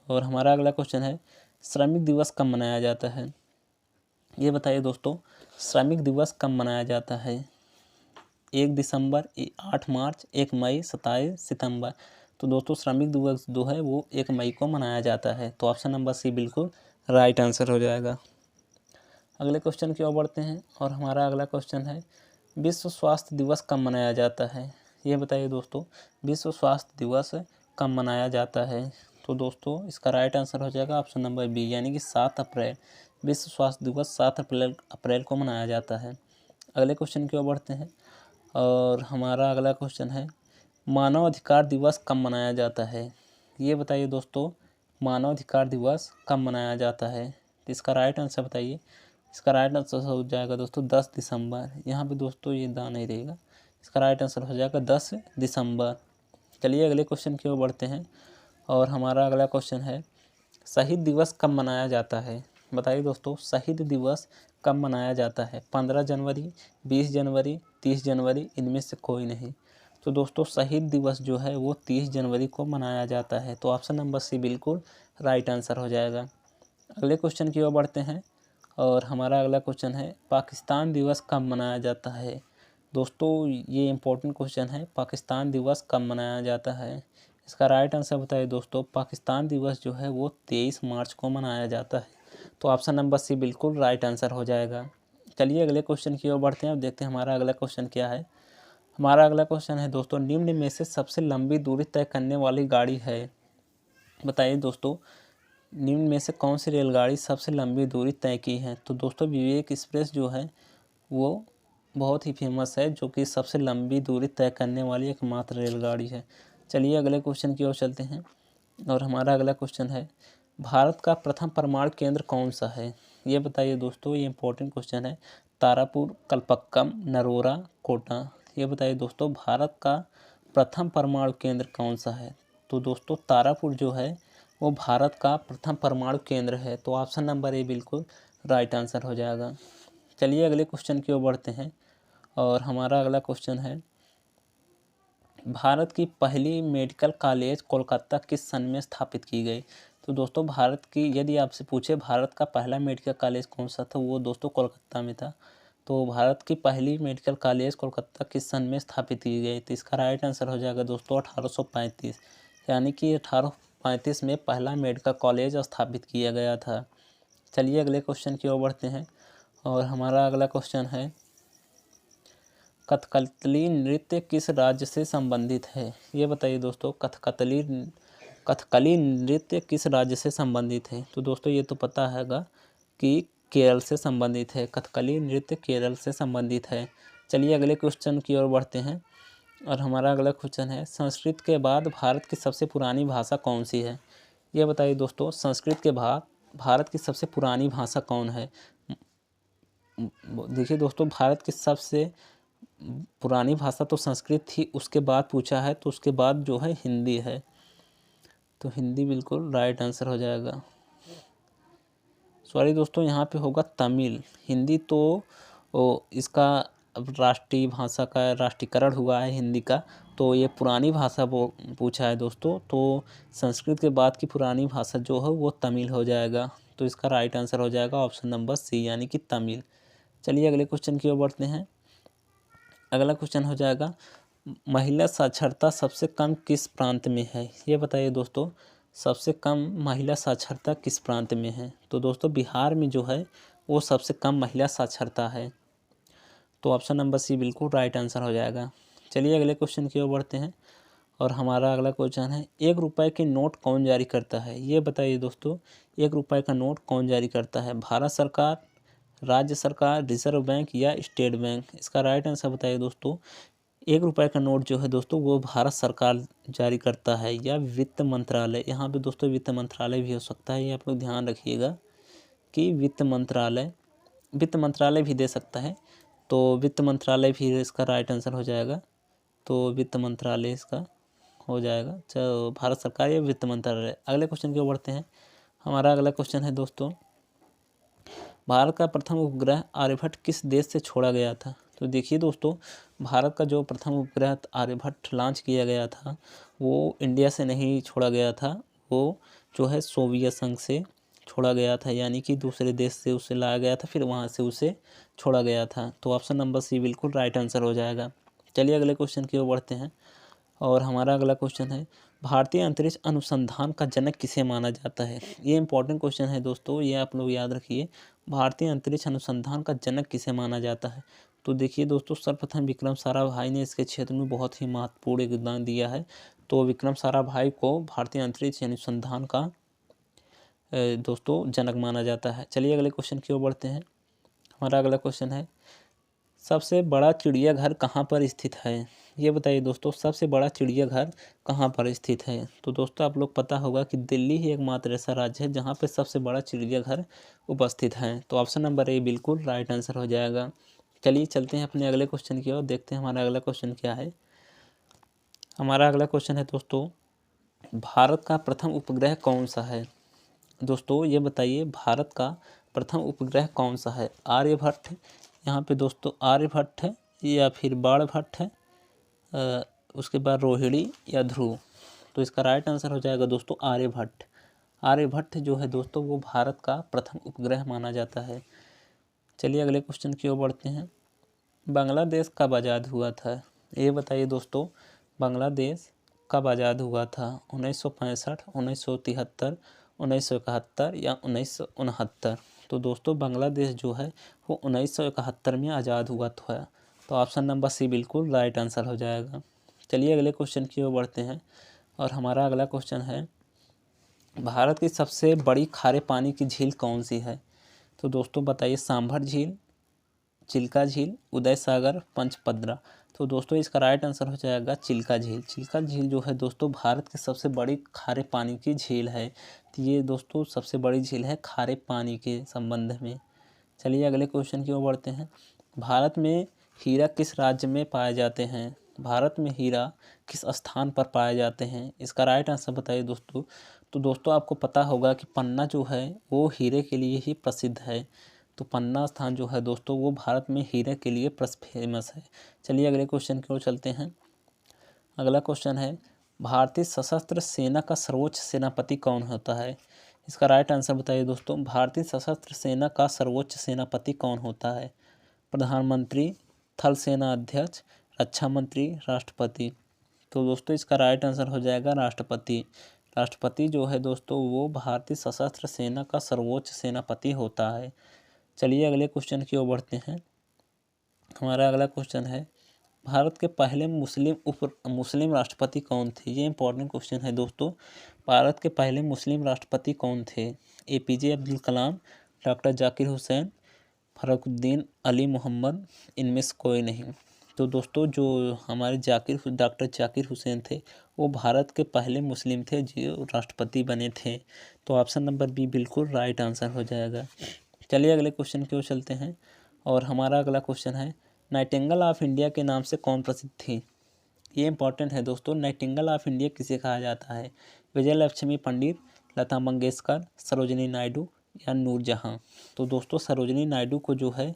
और हमारा अगला क्वेश्चन है, श्रमिक दिवस कब मनाया जाता है? ये बताइए दोस्तों, श्रमिक दिवस कब मनाया जाता है? 1 दिसंबर, 8 मार्च, 1 मई, 27 सितंबर। तो दोस्तों श्रमिक दिवस जो है वो 1 मई को मनाया जाता है। तो ऑप्शन नंबर सी बिल्कुल राइट आंसर हो जाएगा। अगले क्वेश्चन की ओर बढ़ते हैं और हमारा अगला क्वेश्चन है विश्व स्वास्थ्य दिवस कब मनाया जाता है। ये बताइए दोस्तों, विश्व स्वास्थ्य दिवस कब मनाया जाता है। तो दोस्तों इसका राइट आंसर हो जाएगा ऑप्शन नंबर बी, यानी कि 7 अप्रैल। विश्व स्वास्थ्य दिवस 7 अप्रैल को मनाया जाता है। अगले क्वेश्चन की ओर बढ़ते हैं और हमारा अगला क्वेश्चन है मानव अधिकार दिवस कब मनाया जाता है। ये बताइए दोस्तों, मानव अधिकार दिवस कब मनाया जाता है। तो इसका राइट आंसर बताइए। इसका राइट आंसर हो जाएगा दोस्तों 10 दिसंबर। यहाँ पे दोस्तों ये दान नहीं रहेगा, इसका राइट आंसर हो जाएगा 10 दिसंबर। चलिए अगले क्वेश्चन की ओर बढ़ते हैं और हमारा अगला क्वेश्चन है शहीद दिवस कब मनाया जाता है। बताइए दोस्तों, शहीद दिवस कब मनाया जाता है। 15 जनवरी, 20 जनवरी, 30 जनवरी, इनमें से कोई नहीं। तो दोस्तों शहीद दिवस जो है वो 30 जनवरी को मनाया जाता है। तो ऑप्शन नंबर सी बिल्कुल राइट आंसर हो जाएगा। अगले क्वेश्चन की ओर बढ़ते हैं और हमारा अगला क्वेश्चन है पाकिस्तान दिवस कब मनाया जाता है। दोस्तों ये इम्पोर्टेंट क्वेश्चन है, पाकिस्तान दिवस कब मनाया जाता है। इसका राइट आंसर बताइए दोस्तों, पाकिस्तान दिवस जो है वो 23 मार्च को मनाया जाता है। तो ऑप्शन नंबर सी बिल्कुल राइट आंसर हो जाएगा। चलिए अगले क्वेश्चन की ओर बढ़ते हैं और देखते हैं हमारा अगला क्वेश्चन क्या है। हमारा अगला क्वेश्चन है दोस्तों निम्न में से सबसे लंबी दूरी तय करने वाली गाड़ी है। बताइए दोस्तों, निम्न में से कौन सी रेलगाड़ी सबसे लंबी दूरी तय की है। तो दोस्तों विवेक एक्सप्रेस जो है वो बहुत ही फेमस है, जो कि सबसे लंबी दूरी तय करने वाली एकमात्र रेलगाड़ी है। चलिए अगले क्वेश्चन की ओर चलते हैं और हमारा अगला क्वेश्चन है भारत का प्रथम परमाणु केंद्र कौन सा है। ये बताइए दोस्तों, ये इंपॉर्टेंट क्वेश्चन है। तारापुर, कलपक्कम, नरोरा, कोटा। ये बताइए दोस्तों भारत का प्रथम परमाणु केंद्र कौन सा है। तो दोस्तों तारापुर जो है वो भारत का प्रथम परमाणु केंद्र है। तो ऑप्शन नंबर ए बिल्कुल राइट आंसर हो जाएगा। चलिए अगले क्वेश्चन की ओर बढ़ते हैं और हमारा अगला क्वेश्चन है भारत की पहली मेडिकल कॉलेज कोलकाता किस सन में स्थापित की गई। तो दोस्तों भारत की यदि आपसे पूछे भारत का पहला मेडिकल कॉलेज कौन सा था, वो दोस्तों कोलकाता में था। तो भारत की पहली मेडिकल कॉलेज कोलकाता किस सन में स्थापित की गई। तो इसका राइट आंसर हो जाएगा दोस्तों 1835, यानी कि 1835 में पहला मेडिकल कॉलेज स्थापित किया गया था। चलिए अगले क्वेश्चन की ओर बढ़ते हैं और हमारा अगला क्वेश्चन है कथकली नृत्य किस राज्य से संबंधित है। ये बताइए दोस्तों, कथकली नृत्य किस राज्य से संबंधित है। तो दोस्तों ये तो पता हैगा कि केरल से संबंधित है, कथकली नृत्य केरल से संबंधित है। चलिए अगले क्वेश्चन की ओर बढ़ते हैं और हमारा अगला क्वेश्चन है संस्कृत के बाद भारत की सबसे पुरानी भाषा कौन सी है। ये बताइए दोस्तों, संस्कृत के बाद भारत की सबसे पुरानी भाषा कौन है। देखिए दोस्तों, भारत की सबसे पुरानी भाषा तो संस्कृत थी, उसके बाद पूछा है तो उसके बाद जो है हिंदी है। तो हिंदी बिल्कुल राइट आंसर हो जाएगा। सॉरी दोस्तों, यहाँ पे होगा तमिल। हिंदी तो इसका अब राष्ट्रीय भाषा का राष्ट्रीयकरण हुआ है हिंदी का, तो ये पुरानी भाषा वो पूछा है दोस्तों। तो संस्कृत के बाद की पुरानी भाषा जो है वो तमिल हो जाएगा। तो इसका राइट आंसर हो जाएगा ऑप्शन नंबर सी, यानी कि तमिल। चलिए अगले क्वेश्चन की ओर बढ़ते हैं। अगला क्वेश्चन हो जाएगा महिला साक्षरता सबसे कम किस प्रांत में है। ये बताइए दोस्तों, सबसे कम महिला साक्षरता किस प्रांत में है। तो दोस्तों बिहार में जो है वो सबसे कम महिला साक्षरता है। तो ऑप्शन नंबर सी बिल्कुल राइट आंसर हो जाएगा। चलिए अगले क्वेश्चन की ओर बढ़ते हैं और हमारा अगला क्वेश्चन है 1 रुपये के नोट कौन जारी करता है। ये बताइए दोस्तों, 1 रुपये का नोट कौन जारी करता है। भारत सरकार, राज्य सरकार, रिजर्व बैंक या स्टेट बैंक। इसका राइट आंसर बताइए दोस्तों। 1 रुपये का नोट जो है दोस्तों वो भारत सरकार जारी करता है या वित्त मंत्रालय। यहाँ पे दोस्तों वित्त मंत्रालय भी हो सकता है, ये आप लोग ध्यान रखिएगा कि वित्त मंत्रालय भी दे सकता है। तो वित्त मंत्रालय भी इसका राइट आंसर हो जाएगा। तो वित्त मंत्रालय इसका हो जाएगा, चलो भारत सरकार या वित्त मंत्रालय। अगले क्वेश्चन की ओर बढ़ते हैं। हमारा अगला क्वेश्चन है दोस्तों भारत का प्रथम उपग्रह आर्यभट्ट किस देश से छोड़ा गया था। तो देखिए दोस्तों, भारत का जो प्रथम उपग्रह आर्यभट्ट लॉन्च किया गया था वो इंडिया से नहीं छोड़ा गया था, वो जो है सोवियत संघ से छोड़ा गया था, यानी कि दूसरे देश से उसे लाया गया था, फिर वहाँ से उसे छोड़ा गया था। तो ऑप्शन नंबर सी बिल्कुल राइट आंसर हो जाएगा। चलिए अगले क्वेश्चन की ओर बढ़ते हैं और हमारा अगला क्वेश्चन है भारतीय अंतरिक्ष अनुसंधान का जनक किसे माना जाता है। ये इंपॉर्टेंट क्वेश्चन है दोस्तों, ये आप लोग याद रखिए। भारतीय अंतरिक्ष अनुसंधान का जनक किसे माना जाता है? तो देखिए दोस्तों, सर्वप्रथम विक्रम साराभाई ने इसके क्षेत्र में बहुत ही महत्वपूर्ण योगदान दिया है। तो विक्रम साराभाई को भारतीय अंतरिक्ष अनुसंधान का दोस्तों जनक माना जाता है। चलिए अगले क्वेश्चन की ओर बढ़ते हैं। हमारा अगला क्वेश्चन है, सबसे बड़ा चिड़ियाघर कहाँ पर स्थित है? ये बताइए दोस्तों, सबसे बड़ा चिड़ियाघर कहाँ पर स्थित है? तो दोस्तों आप लोग पता होगा कि दिल्ली ही एकमात्र ऐसा राज्य है जहाँ पे सबसे बड़ा चिड़ियाघर उपस्थित है। तो ऑप्शन नंबर ए बिल्कुल राइट आंसर हो जाएगा। चलिए चलते हैं अपने अगले क्वेश्चन की ओर, देखते हैं हमारा अगला क्वेश्चन क्या है। हमारा अगला क्वेश्चन है दोस्तों, भारत का प्रथम उपग्रह कौन सा है? दोस्तों ये बताइए, भारत का प्रथम उपग्रह कौन सा है? आर्यभट्ट, यहाँ पे दोस्तों आर्यभट्ट है या फिर बाणभट्ट है, उसके बाद रोहिणी या ध्रुव। तो इसका राइट आंसर हो जाएगा दोस्तों आर्यभट्ट। आर्यभट्ट जो है दोस्तों वो भारत का प्रथम उपग्रह माना जाता है। चलिए अगले क्वेश्चन की ओर बढ़ते हैं। बांग्लादेश कब आज़ाद हुआ था? ये बताइए दोस्तों, बांग्लादेश कब आज़ाद हुआ था? 1965, 1973, 1971 या 1969? तो दोस्तों बांग्लादेश जो है वो 1971 में आज़ाद हुआ था। तो ऑप्शन नंबर सी बिल्कुल राइट आंसर हो जाएगा। चलिए अगले क्वेश्चन की ओर बढ़ते हैं और हमारा अगला क्वेश्चन है, भारत की सबसे बड़ी खारे पानी की झील कौन सी है? तो दोस्तों बताइए, सांभर झील, चिल्का झील, उदय सागर, पंचपद्रा। तो दोस्तों इसका राइट आंसर हो जाएगा चिल्का झील। चिल्का झील जो है दोस्तों भारत की सबसे बड़ी खारे पानी की झील है। तो ये दोस्तों सबसे बड़ी झील है खारे पानी के संबंध में। चलिए अगले क्वेश्चन की ओर बढ़ते हैं। भारत में हीरा किस राज्य में पाए जाते हैं? भारत में हीरा किस स्थान पर पाए जाते हैं? इसका राइट आंसर बताइए दोस्तों। तो दोस्तों आपको पता होगा कि पन्ना जो है वो हीरे के लिए ही प्रसिद्ध है। तो पन्ना स्थान जो है दोस्तों वो भारत में हीरे के लिए फेमस है। चलिए अगले क्वेश्चन की ओर चलते हैं। अगला क्वेश्चन है, भारतीय सशस्त्र सेना का सर्वोच्च सेनापति कौन होता है? इसका राइट आंसर बताइए दोस्तों, भारतीय सशस्त्र सेना का सर्वोच्च सेनापति कौन होता है? प्रधानमंत्री, थल सेना अध्यक्ष, रक्षा मंत्री, राष्ट्रपति? तो दोस्तों इसका राइट आंसर हो जाएगा राष्ट्रपति। राष्ट्रपति जो है दोस्तों वो भारतीय सशस्त्र सेना का सर्वोच्च सेनापति होता है। चलिए अगले क्वेश्चन की ओर बढ़ते हैं। हमारा अगला क्वेश्चन है, भारत के पहले मुस्लिम राष्ट्रपति कौन थे? ये इंपॉर्टेंट क्वेश्चन है दोस्तों। भारत के पहले मुस्लिम राष्ट्रपति कौन थे? APJ अब्दुल कलाम, डॉक्टर जाकिर हुसैन, फरुखुद्दीन अली मोहम्मद, इनमें से कोई नहीं। तो दोस्तों जो हमारे डॉक्टर जाकिर हुसैन थे वो भारत के पहले मुस्लिम थे जो राष्ट्रपति बने थे। तो ऑप्शन नंबर बी बिल्कुल राइट आंसर हो जाएगा। चलिए अगले क्वेश्चन की ओर चलते हैं और हमारा अगला क्वेश्चन है, नाइटिंगेल ऑफ इंडिया के नाम से कौन प्रसिद्ध थी? ये इंपॉर्टेंट है दोस्तों। नाइटिंगेल ऑफ इंडिया किसे कहा जाता है? विजय लक्ष्मी पंडित, लता मंगेशकर, सरोजिनी नायडू या नूरजहां? तो दोस्तों सरोजिनी नायडू को जो है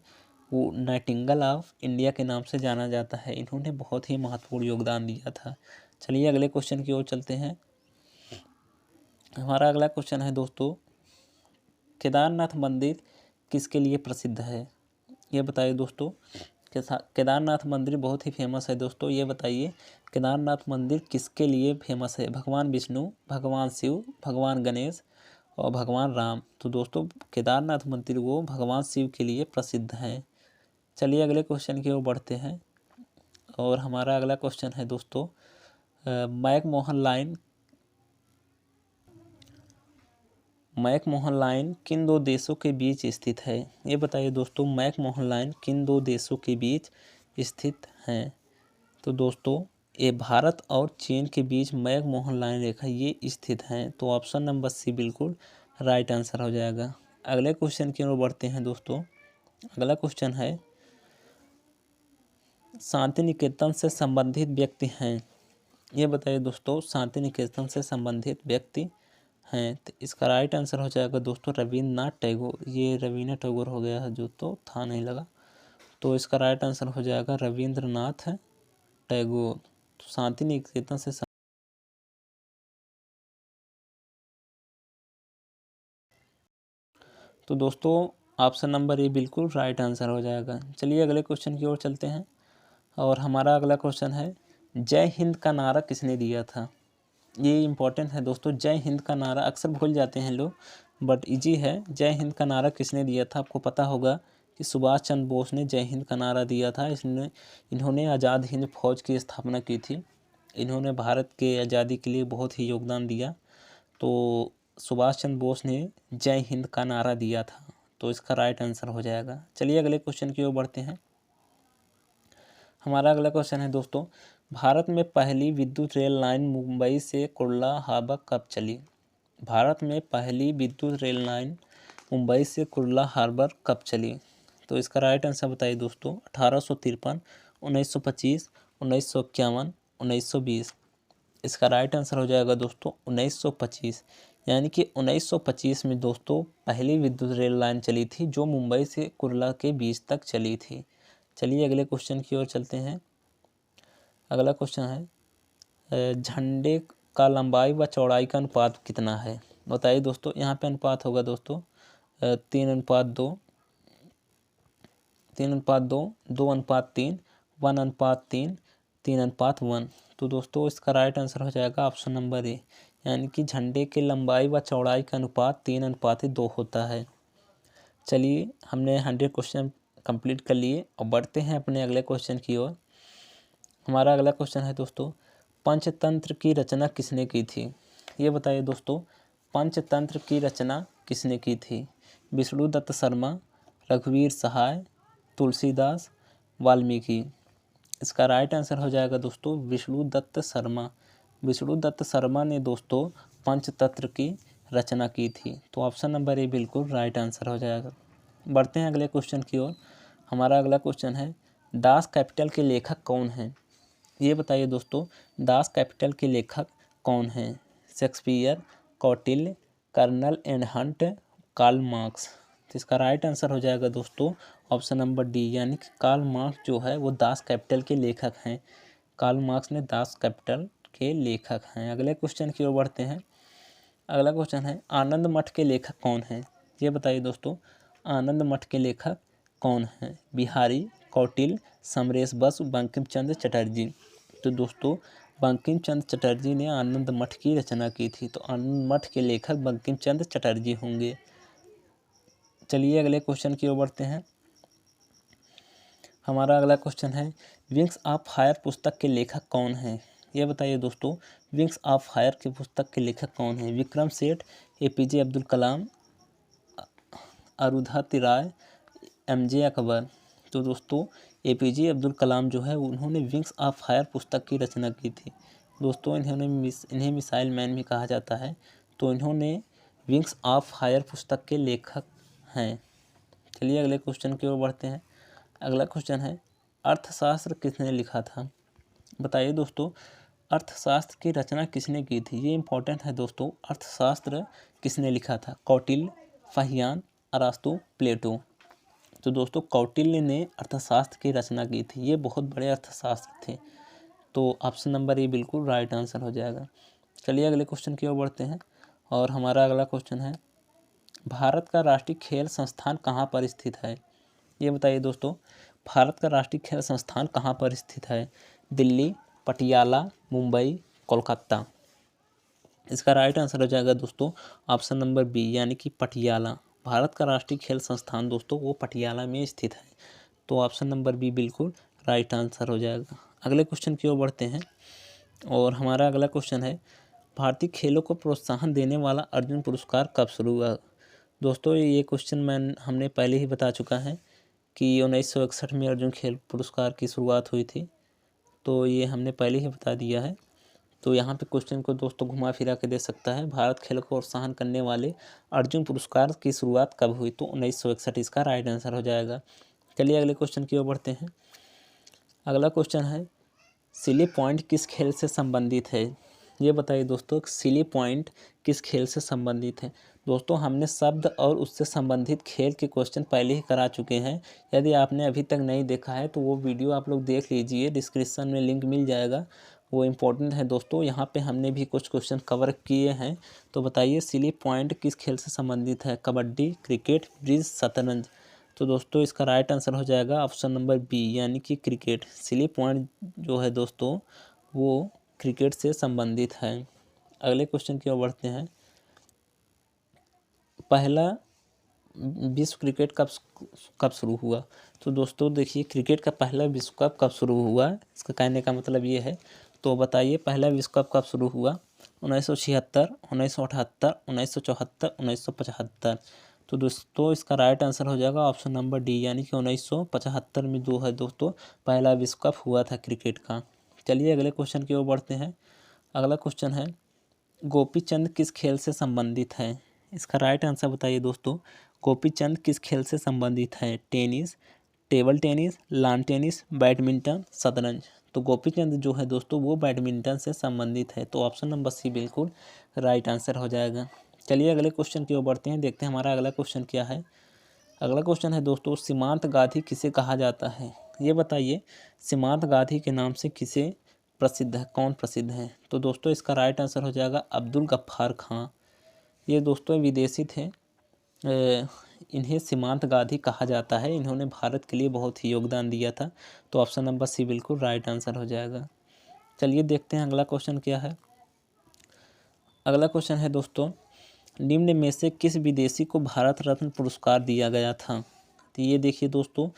वो नाइटिंगेल ऑफ इंडिया के नाम से जाना जाता है। इन्होंने बहुत ही महत्वपूर्ण योगदान दिया था। चलिए अगले क्वेश्चन की ओर चलते हैं। हमारा अगला क्वेश्चन है दोस्तों, केदारनाथ मंदिर किसके लिए प्रसिद्ध है? ये बताइए दोस्तों। केदारनाथ मंदिर बहुत ही फेमस है दोस्तों। ये बताइए केदारनाथ मंदिर किसके लिए फेमस है? भगवान विष्णु, भगवान शिव, भगवान गणेश और भगवान राम? तो दोस्तों केदारनाथ मंदिर वो भगवान शिव के लिए प्रसिद्ध है। चलिए अगले क्वेश्चन की ओर बढ़ते हैं और हमारा अगला क्वेश्चन है दोस्तों, मैकमोहन लाइन किन दो देशों के बीच स्थित है? ये बताइए दोस्तों, मैकमोहन लाइन किन दो देशों के बीच स्थित है? तो दोस्तों ये भारत और चीन के बीच मैकमोहन लाइन रेखा ये स्थित है। तो ऑप्शन नंबर सी बिल्कुल राइट आंसर हो जाएगा। अगले क्वेश्चन की ओर बढ़ते हैं दोस्तों। अगला क्वेश्चन है, शांति निकेतन से संबंधित व्यक्ति हैं? ये बताइए दोस्तों, शांति निकेतन से संबंधित व्यक्ति हैं? तो इसका राइट आंसर हो जाएगा दोस्तों रविन्द्रनाथ टैगोर। ये रवीना टैगोर हो गया है जो, तो था नहीं लगा। तो इसका राइट आंसर हो जाएगा रविन्द्रनाथ टैगोर। तो शांति निकेतन से तो दोस्तों ऑप्शन नंबर ए बिल्कुल राइट आंसर हो जाएगा। चलिए अगले क्वेश्चन की ओर चलते हैं और हमारा अगला क्वेश्चन है, जय हिंद का नारा किसने दिया था? ये इंपॉर्टेंट है दोस्तों। जय हिंद का नारा अक्सर भूल जाते हैं लोग, बट इजी है। जय हिंद का नारा किसने दिया था? आपको पता होगा कि सुभाष चंद्र बोस ने जय हिंद का नारा दिया था। इन्होंने आज़ाद हिंद फौज की स्थापना की थी। इन्होंने भारत के आज़ादी के लिए बहुत ही योगदान दिया। तो सुभाष चंद्र बोस ने जय हिंद का नारा दिया था, तो इसका राइट आंसर हो जाएगा। चलिए अगले क्वेश्चन की ओर बढ़ते हैं। हमारा अगला क्वेश्चन है दोस्तों, भारत में पहली विद्युत रेल लाइन मुंबई से कुर्ला हार्बर कब चली? भारत में पहली विद्युत रेल लाइन मुंबई से कुर्ला हार्बर कब चली? तो इसका राइट आंसर बताइए दोस्तों। 1853, 1925, 1951, 1920। इसका राइट आंसर हो जाएगा दोस्तों 1925। यानी कि 1925 में दोस्तों पहली विद्युत रेल लाइन चली थी जो मुंबई से कुर्ला के बीच तक चली थी। चलिए अगले क्वेश्चन की ओर चलते हैं। अगला क्वेश्चन है, झंडे का लंबाई व चौड़ाई का अनुपात कितना है? बताइए दोस्तों। यहाँ पे अनुपात होगा दोस्तों 3:2, 3:2, 2:3, 1:3, 3:1। तो दोस्तों इसका राइट आंसर हो जाएगा ऑप्शन नंबर ए, यानी कि झंडे के लंबाई व चौड़ाई का अनुपात 3:2 होता है। चलिए हमने 100 क्वेश्चन कंप्लीट कर लिए और बढ़ते हैं अपने अगले क्वेश्चन की ओर। हमारा अगला क्वेश्चन है दोस्तों, पंचतंत्र की रचना किसने की थी? ये बताइए दोस्तों, पंचतंत्र की रचना किसने की थी? विष्णुदत्त शर्मा, रघुवीर सहाय, तुलसीदास, वाल्मीकि। इसका राइट आंसर हो जाएगा दोस्तों विष्णुदत्त शर्मा। विष्णुदत्त शर्मा ने दोस्तों पंचतंत्र की रचना की थी। तो ऑप्शन नंबर ए बिल्कुल राइट आंसर हो जाएगा। बढ़ते हैं अगले क्वेश्चन की ओर। हमारा अगला क्वेश्चन है, दास कैपिटल के लेखक कौन हैं? ये बताइए दोस्तों, दास कैपिटल के लेखक कौन हैं? Shakespeare, Kautilya, colonel and Hunt, Karl Marx. तो इसका राइट आंसर हो जाएगा दोस्तों ऑप्शन नंबर डी, यानी कि कार्ल मार्क्स जो है वो दास कैपिटल के लेखक हैं। कार्ल मार्क्स ने दास कैपिटल के लेखक हैं। अगले क्वेश्चन की ओर बढ़ते हैं। अगला क्वेश्चन है, आनंद मठ के लेखक कौन हैं? ये बताइए दोस्तों, आनंद मठ के लेखक कौन हैं? बिहारी, कौटिल्य, समरेश बसु, बंकिम चंद्र चटर्जी। तो दोस्तों बंकिम चंद्र चटर्जी ने आनंद मठ की रचना की थी। तो आनंद मठ के लेखक बंकिम चंद्र चटर्जी होंगे। चलिए अगले क्वेश्चन की ओर बढ़ते हैं। हमारा अगला क्वेश्चन है, विंग्स ऑफ फायर पुस्तक के लेखक कौन हैं? ये बताइए दोस्तों, विंग्स ऑफ फायर की पुस्तक के लेखक कौन हैं? विक्रम सेठ, एपीजे अब्दुल कलाम, अरुंधति राय, एमजे अकबर। तो दोस्तों एपीजे अब्दुल कलाम जो है उन्होंने विंग्स ऑफ फायर पुस्तक की रचना की थी। दोस्तों इन्हें मिसाइल मैन भी कहा जाता है। तो इन्होंने विंग्स ऑफ फायर पुस्तक के लेखक हैं। चलिए अगले क्वेश्चन की ओर बढ़ते हैं। अगला क्वेश्चन है, अर्थशास्त्र किसने लिखा था? बताइए दोस्तों, अर्थशास्त्र की रचना किसने की थी? ये इंपॉर्टेंट है दोस्तों। अर्थशास्त्र किसने लिखा था? कौटिल्य, फाहियान, अरास्तु, प्लेटो। तो दोस्तों कौटिल्य ने अर्थशास्त्र की रचना की थी। ये बहुत बड़े अर्थशास्त्र थे। तो ऑप्शन नंबर ए बिल्कुल राइट आंसर हो जाएगा। चलिए अगले क्वेश्चन की ओर बढ़ते हैं। और हमारा अगला क्वेश्चन है, भारत का राष्ट्रीय खेल संस्थान कहाँ पर स्थित है? ये बताइए दोस्तों, भारत का राष्ट्रीय खेल संस्थान कहाँ पर स्थित है? दिल्ली, पटियाला, मुंबई, कोलकाता। इसका राइट आंसर हो जाएगा दोस्तों ऑप्शन नंबर बी, यानी कि पटियाला। भारत का राष्ट्रीय खेल संस्थान दोस्तों वो पटियाला में स्थित है। तो ऑप्शन नंबर बी बिल्कुल राइट आंसर हो जाएगा। अगले क्वेश्चन की ओर बढ़ते हैं। और हमारा अगला क्वेश्चन है, भारतीय खेलों को प्रोत्साहन देने वाला अर्जुन पुरस्कार कब शुरू हुआ? दोस्तों ये क्वेश्चन हमने पहले ही बता चुका है कि 1961 में अर्जुन खेल पुरस्कार की शुरुआत हुई थी। तो ये हमने पहले ही बता दिया है। तो यहाँ पे क्वेश्चन को दोस्तों घुमा फिरा के दे सकता है, भारत खेल को प्रोत्साहन करने वाले अर्जुन पुरस्कार की शुरुआत कब हुई? तो 1961 इसका राइट आंसर हो जाएगा। चलिए अगले क्वेश्चन की ओर बढ़ते हैं। अगला क्वेश्चन है, सिली पॉइंट किस खेल से संबंधित है? ये बताइए दोस्तों, सिली पॉइंट किस खेल से संबंधित है? दोस्तों हमने शब्द और उससे संबंधित खेल के क्वेश्चन पहले ही करा चुके हैं। यदि आपने अभी तक नहीं देखा है तो वो वीडियो आप लोग देख लीजिए, डिस्क्रिप्शन में लिंक मिल जाएगा, वो इम्पोर्टेंट है दोस्तों। यहाँ पे हमने भी कुछ क्वेश्चन कवर किए हैं। तो बताइए सिली पॉइंट किस खेल से संबंधित है? कबड्डी, क्रिकेट, ब्रिज, शतरंज। तो दोस्तों इसका राइट आंसर हो जाएगा ऑप्शन नंबर बी, यानी कि क्रिकेट। सिली पॉइंट जो है दोस्तों वो क्रिकेट से संबंधित है। अगले क्वेश्चन की ओर बढ़ते हैं। पहला विश्व क्रिकेट कब शुरू हुआ? तो दोस्तों देखिए, क्रिकेट का पहला विश्व कप कब शुरू हुआ, इसका कहने का मतलब ये है। तो बताइए पहला विश्व कप कब शुरू हुआ? 1976, 1978, 1974, 1975। तो दोस्तों इसका राइट आंसर हो जाएगा ऑप्शन नंबर डी, यानी कि 1975 में जो है दोस्तों पहला विश्व कप हुआ था क्रिकेट का। चलिए अगले क्वेश्चन की ओर बढ़ते हैं। अगला क्वेश्चन है, गोपी चंद किस खेल से संबंधित है? इसका राइट आंसर बताइए दोस्तों, गोपी चंद किस खेल से संबंधित है? Tennis, table tennis, lawn tennis, badminton, शतरंज। तो गोपी चंद जो है दोस्तों वो बैडमिंटन से संबंधित है। तो ऑप्शन नंबर सी बिल्कुल राइट आंसर हो जाएगा। चलिए अगले क्वेश्चन की ओर बढ़ते हैं, देखते हैं हमारा अगला क्वेश्चन क्या है। अगला क्वेश्चन है दोस्तों, सीमांत गांधी किसे कहा जाता है? ये बताइए सीमांत गांधी के नाम से किसे प्रसिद्ध है, कौन प्रसिद्ध है? तो दोस्तों इसका राइट आंसर हो जाएगा अब्दुल गफ्फार खां। ये दोस्तों विदेशी थे, इन्हें सीमांत गांधी कहा जाता है। इन्होंने भारत के लिए बहुत ही योगदान दिया था। तो ऑप्शन नंबर सी बिल्कुल राइट आंसर हो जाएगा। चलिए देखते हैं अगला क्वेश्चन क्या है। अगला क्वेश्चन है दोस्तों, निम्न में से किस विदेशी को भारत रत्न पुरस्कार दिया गया था? तो ये देखिए दोस्तों,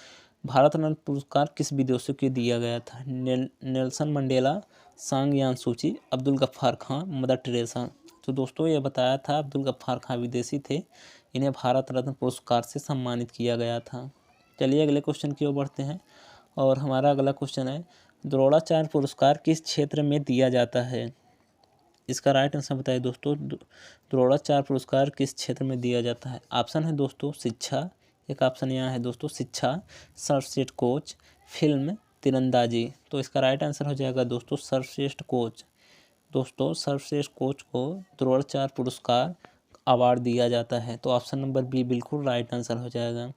भारत रत्न पुरस्कार किस विदेशी को दिया गया था? नेल्सन मंडेला, सांग यान सूची, अब्दुल गफ्फार खां, मदर टेरेसा। तो दोस्तों ये बताया था अब्दुल गफ्फार खां विदेशी थे, इन्हें भारत रत्न पुरस्कार से सम्मानित किया गया था। चलिए अगले क्वेश्चन की ओर बढ़ते हैं, और हमारा अगला क्वेश्चन है, द्रोणाचार्य पुरस्कार किस क्षेत्र में दिया जाता है? इसका राइट आंसर बताइए दोस्तों, द्रोणाचार्य पुरस्कार किस क्षेत्र में दिया जाता है? ऑप्शन है दोस्तों शिक्षा, एक ऑप्शन यहाँ है दोस्तों शिक्षा, सर्वश्रेष्ठ कोच, फिल्म, तीरंदाजी। तो इसका राइट आंसर हो जाएगा दोस्तों सर्वश्रेष्ठ कोच। दोस्तों सर्वश्रेष्ठ कोच को द्रोणाचार्य पुरस्कार अवार्ड दिया जाता है। तो ऑप्शन नंबर बी बिल्कुल राइट आंसर हो जाएगा।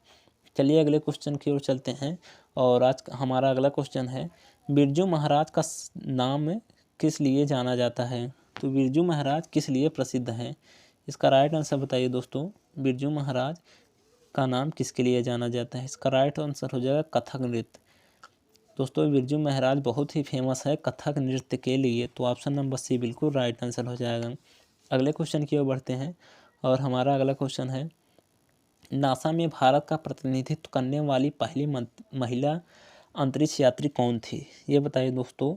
चलिए अगले क्वेश्चन की ओर चलते हैं, और आज हमारा अगला क्वेश्चन है, बिरजू महाराज का नाम किस लिए जाना जाता है? तो बिरजू महाराज किस लिए प्रसिद्ध हैं? इसका राइट आंसर बताइए दोस्तों, बिरजू महाराज का नाम किसके लिए जाना जाता है? इसका राइट आंसर हो जाएगा कथक नृत्य। दोस्तों बिरजू महाराज बहुत ही फेमस है कथक नृत्य के लिए। तो ऑप्शन नंबर सी बिल्कुल राइट आंसर हो जाएगा। अगले क्वेश्चन की ओर बढ़ते हैं, और हमारा अगला क्वेश्चन है, नासा में भारत का प्रतिनिधित्व करने वाली पहली महिला अंतरिक्ष यात्री कौन थी? ये बताइए दोस्तों,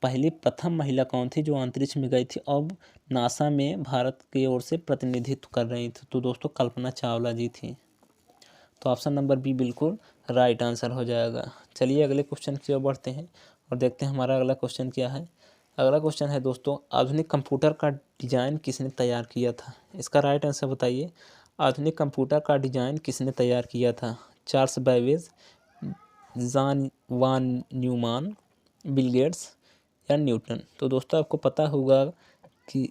पहली प्रथम महिला कौन थी जो अंतरिक्ष में गई थी, अब नासा में भारत की ओर से प्रतिनिधित्व कर रही थी? तो दोस्तों कल्पना चावला जी थी। तो ऑप्शन नंबर बी बिल्कुल राइट आंसर हो जाएगा। चलिए अगले क्वेश्चन की ओर बढ़ते हैं, और देखते हैं हमारा अगला क्वेश्चन क्या है। अगला क्वेश्चन है दोस्तों, आधुनिक कंप्यूटर का डिजाइन किसने तैयार किया था? इसका राइट आंसर बताइए, आधुनिक कंप्यूटर का डिजाइन किसने तैयार किया था? चार्ल्स बैबेज, जॉन वान न्यूमान, बिल गेट्स या न्यूटन। तो दोस्तों आपको पता होगा कि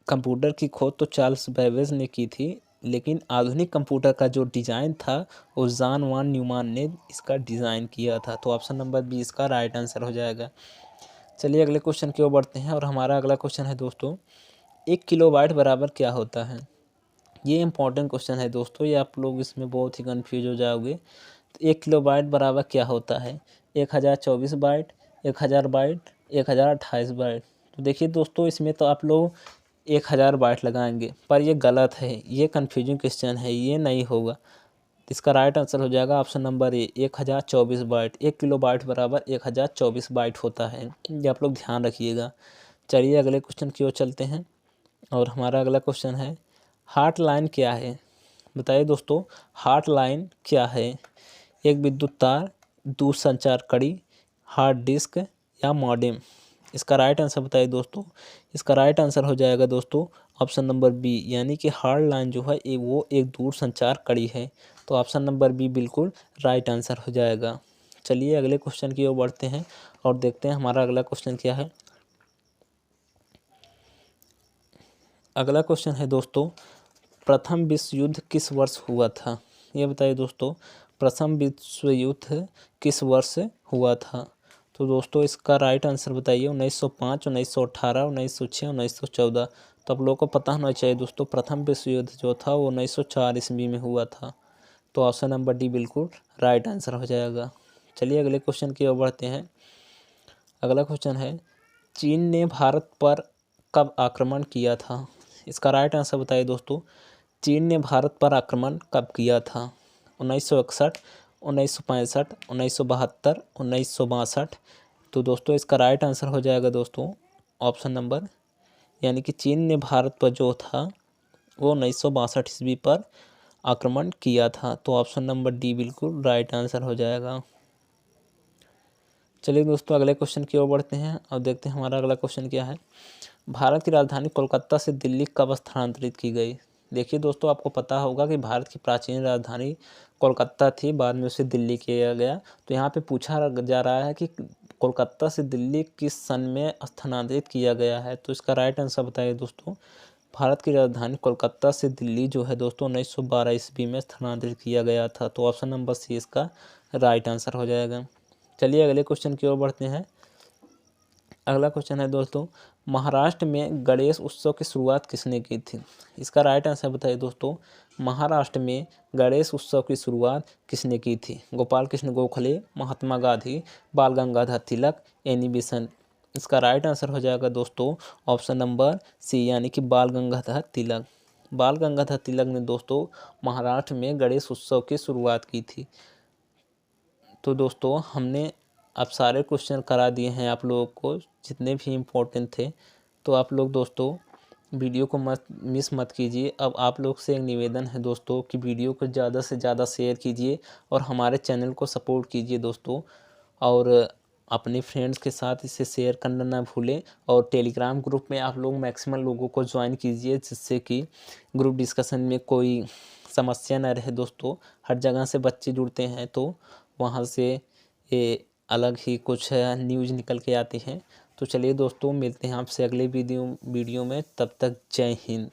कंप्यूटर की खोज तो चार्ल्स बैबेज ने की थी, लेकिन आधुनिक कंप्यूटर का जो डिज़ाइन था वो जॉन वान न्यूमान ने इसका डिज़ाइन किया था। तो ऑप्शन नंबर बी इसका राइट आंसर हो जाएगा। चलिए अगले क्वेश्चन की ओर बढ़ते हैं, और हमारा अगला क्वेश्चन है दोस्तों, 1 किलोबाइट बराबर क्या होता है? ये इंपॉर्टेंट क्वेश्चन है दोस्तों, ये आप लोग इसमें बहुत ही कन्फ्यूज हो जाओगे। तो 1 किलोबाइट बराबर क्या होता है? 1024 बाइट, 1000 बाइट, 1028 बाइट। तो देखिए दोस्तों इसमें तो आप लोग 1000 बाइट लगाएंगे, पर ये गलत है, ये कन्फ्यूजिंग क्वेश्चन है, ये नहीं होगा। इसका राइट आंसर हो जाएगा option number A, 1024 byte. 1 kilo byte बराबर 1024 बाइट होता है, ये आप लोग ध्यान रखिएगा। चलिए अगले क्वेश्चन की ओर चलते हैं, और हमारा अगला क्वेश्चन है, हार्ट लाइन क्या है? बताइए दोस्तों हार्ट लाइन क्या है? एक विद्युत तार, दूरसंचार कड़ी, हार्ड डिस्क या मॉडेम। इसका राइट आंसर बताइए दोस्तों। इसका राइट आंसर हो जाएगा दोस्तों ऑप्शन नंबर बी, यानी कि हार्ड लाइन जो है वो एक दूरसंचार कड़ी है। तो ऑप्शन नंबर बी बिल्कुल राइट आंसर हो जाएगा। चलिए अगले क्वेश्चन की ओर बढ़ते हैं, और देखते हैं हमारा अगला क्वेश्चन क्या है। अगला क्वेश्चन है दोस्तों, प्रथम विश्व युद्ध किस वर्ष हुआ था? ये बताइए दोस्तों, प्रथम विश्व युद्ध किस वर्ष हुआ था? तो दोस्तों इसका राइट आंसर बताइए, 1905, 1918, 1906, 1914। तो आप लोगों को पता होना चाहिए दोस्तों, प्रथम विश्व युद्ध जो था वो 1904 ईस्वी में हुआ था। तो ऑप्शन नंबर डी बिल्कुल राइट आंसर हो जाएगा। चलिए अगले क्वेश्चन की ओर बढ़ते हैं। अगला क्वेश्चन है, चीन ने भारत पर कब आक्रमण किया था? इसका राइट आंसर बताइए दोस्तों। चीन ने भारत पर आक्रमण कब किया था? 1961, 1965, 1972, 1962। तो दोस्तों इसका राइट आंसर हो जाएगा दोस्तों ऑप्शन नंबर, यानी कि चीन ने भारत पर जो था वो 1962 ईस्वी पर आक्रमण किया था। तो ऑप्शन नंबर डी बिल्कुल राइट आंसर हो जाएगा। चलिए दोस्तों अगले क्वेश्चन की ओर बढ़ते हैं और देखते हैं हमारा अगला क्वेश्चन क्या है। भारत की राजधानी कोलकाता से दिल्ली कब स्थानांतरित की गई? देखिए दोस्तों, आपको पता होगा कि भारत की प्राचीन राजधानी कोलकाता थी, बाद में उसे दिल्ली किया गया। तो यहाँ पे पूछा जा रहा है कि कोलकाता से दिल्ली किस सन में स्थानांतरित किया गया है। तो इसका राइट आंसर बताइए दोस्तों। भारत की राजधानी कोलकाता से दिल्ली जो है दोस्तों 1912 ईस्वी में स्थानांतरित किया गया था। तो ऑप्शन नंबर सी इसका राइट आंसर हो जाएगा। चलिए अगले क्वेश्चन की ओर बढ़ते हैं। अगला क्वेश्चन है दोस्तों, महाराष्ट्र में गणेश उत्सव की शुरुआत किसने की थी? इसका राइट आंसर बताइए दोस्तों। महाराष्ट्र में गणेश उत्सव की शुरुआत किसने की थी? गोपाल कृष्ण गोखले, महात्मा गांधी, बाल गंगाधर तिलक, एनी बेसेंट। इसका राइट आंसर हो जाएगा दोस्तों ऑप्शन नंबर सी, यानी कि बाल गंगाधर तिलक। बाल गंगाधर तिलक ने दोस्तों महाराष्ट्र में गणेश उत्सव की शुरुआत की थी। तो दोस्तों हमने अब सारे क्वेश्चन करा दिए हैं आप लोगों को, जितने भी इम्पोर्टेंट थे। तो आप लोग दोस्तों वीडियो को मिस मत कीजिए। अब आप लोग से एक निवेदन है दोस्तों कि वीडियो को ज़्यादा से ज़्यादा शेयर कीजिए और हमारे चैनल को सपोर्ट कीजिए दोस्तों। और अपने फ्रेंड्स के साथ इसे शेयर करना ना भूलें। और टेलीग्राम ग्रुप में आप लोग मैक्सिमम लोगों को ज्वाइन कीजिए, जिससे कि ग्रुप डिस्कशन में कोई समस्या ना रहे दोस्तों। हर जगह से बच्चे जुड़ते हैं तो वहाँ से ये अलग ही कुछ न्यूज़ निकल के आती हैं। तो चलिए दोस्तों मिलते हैं आपसे अगले वीडियो में, तब तक जय हिंद।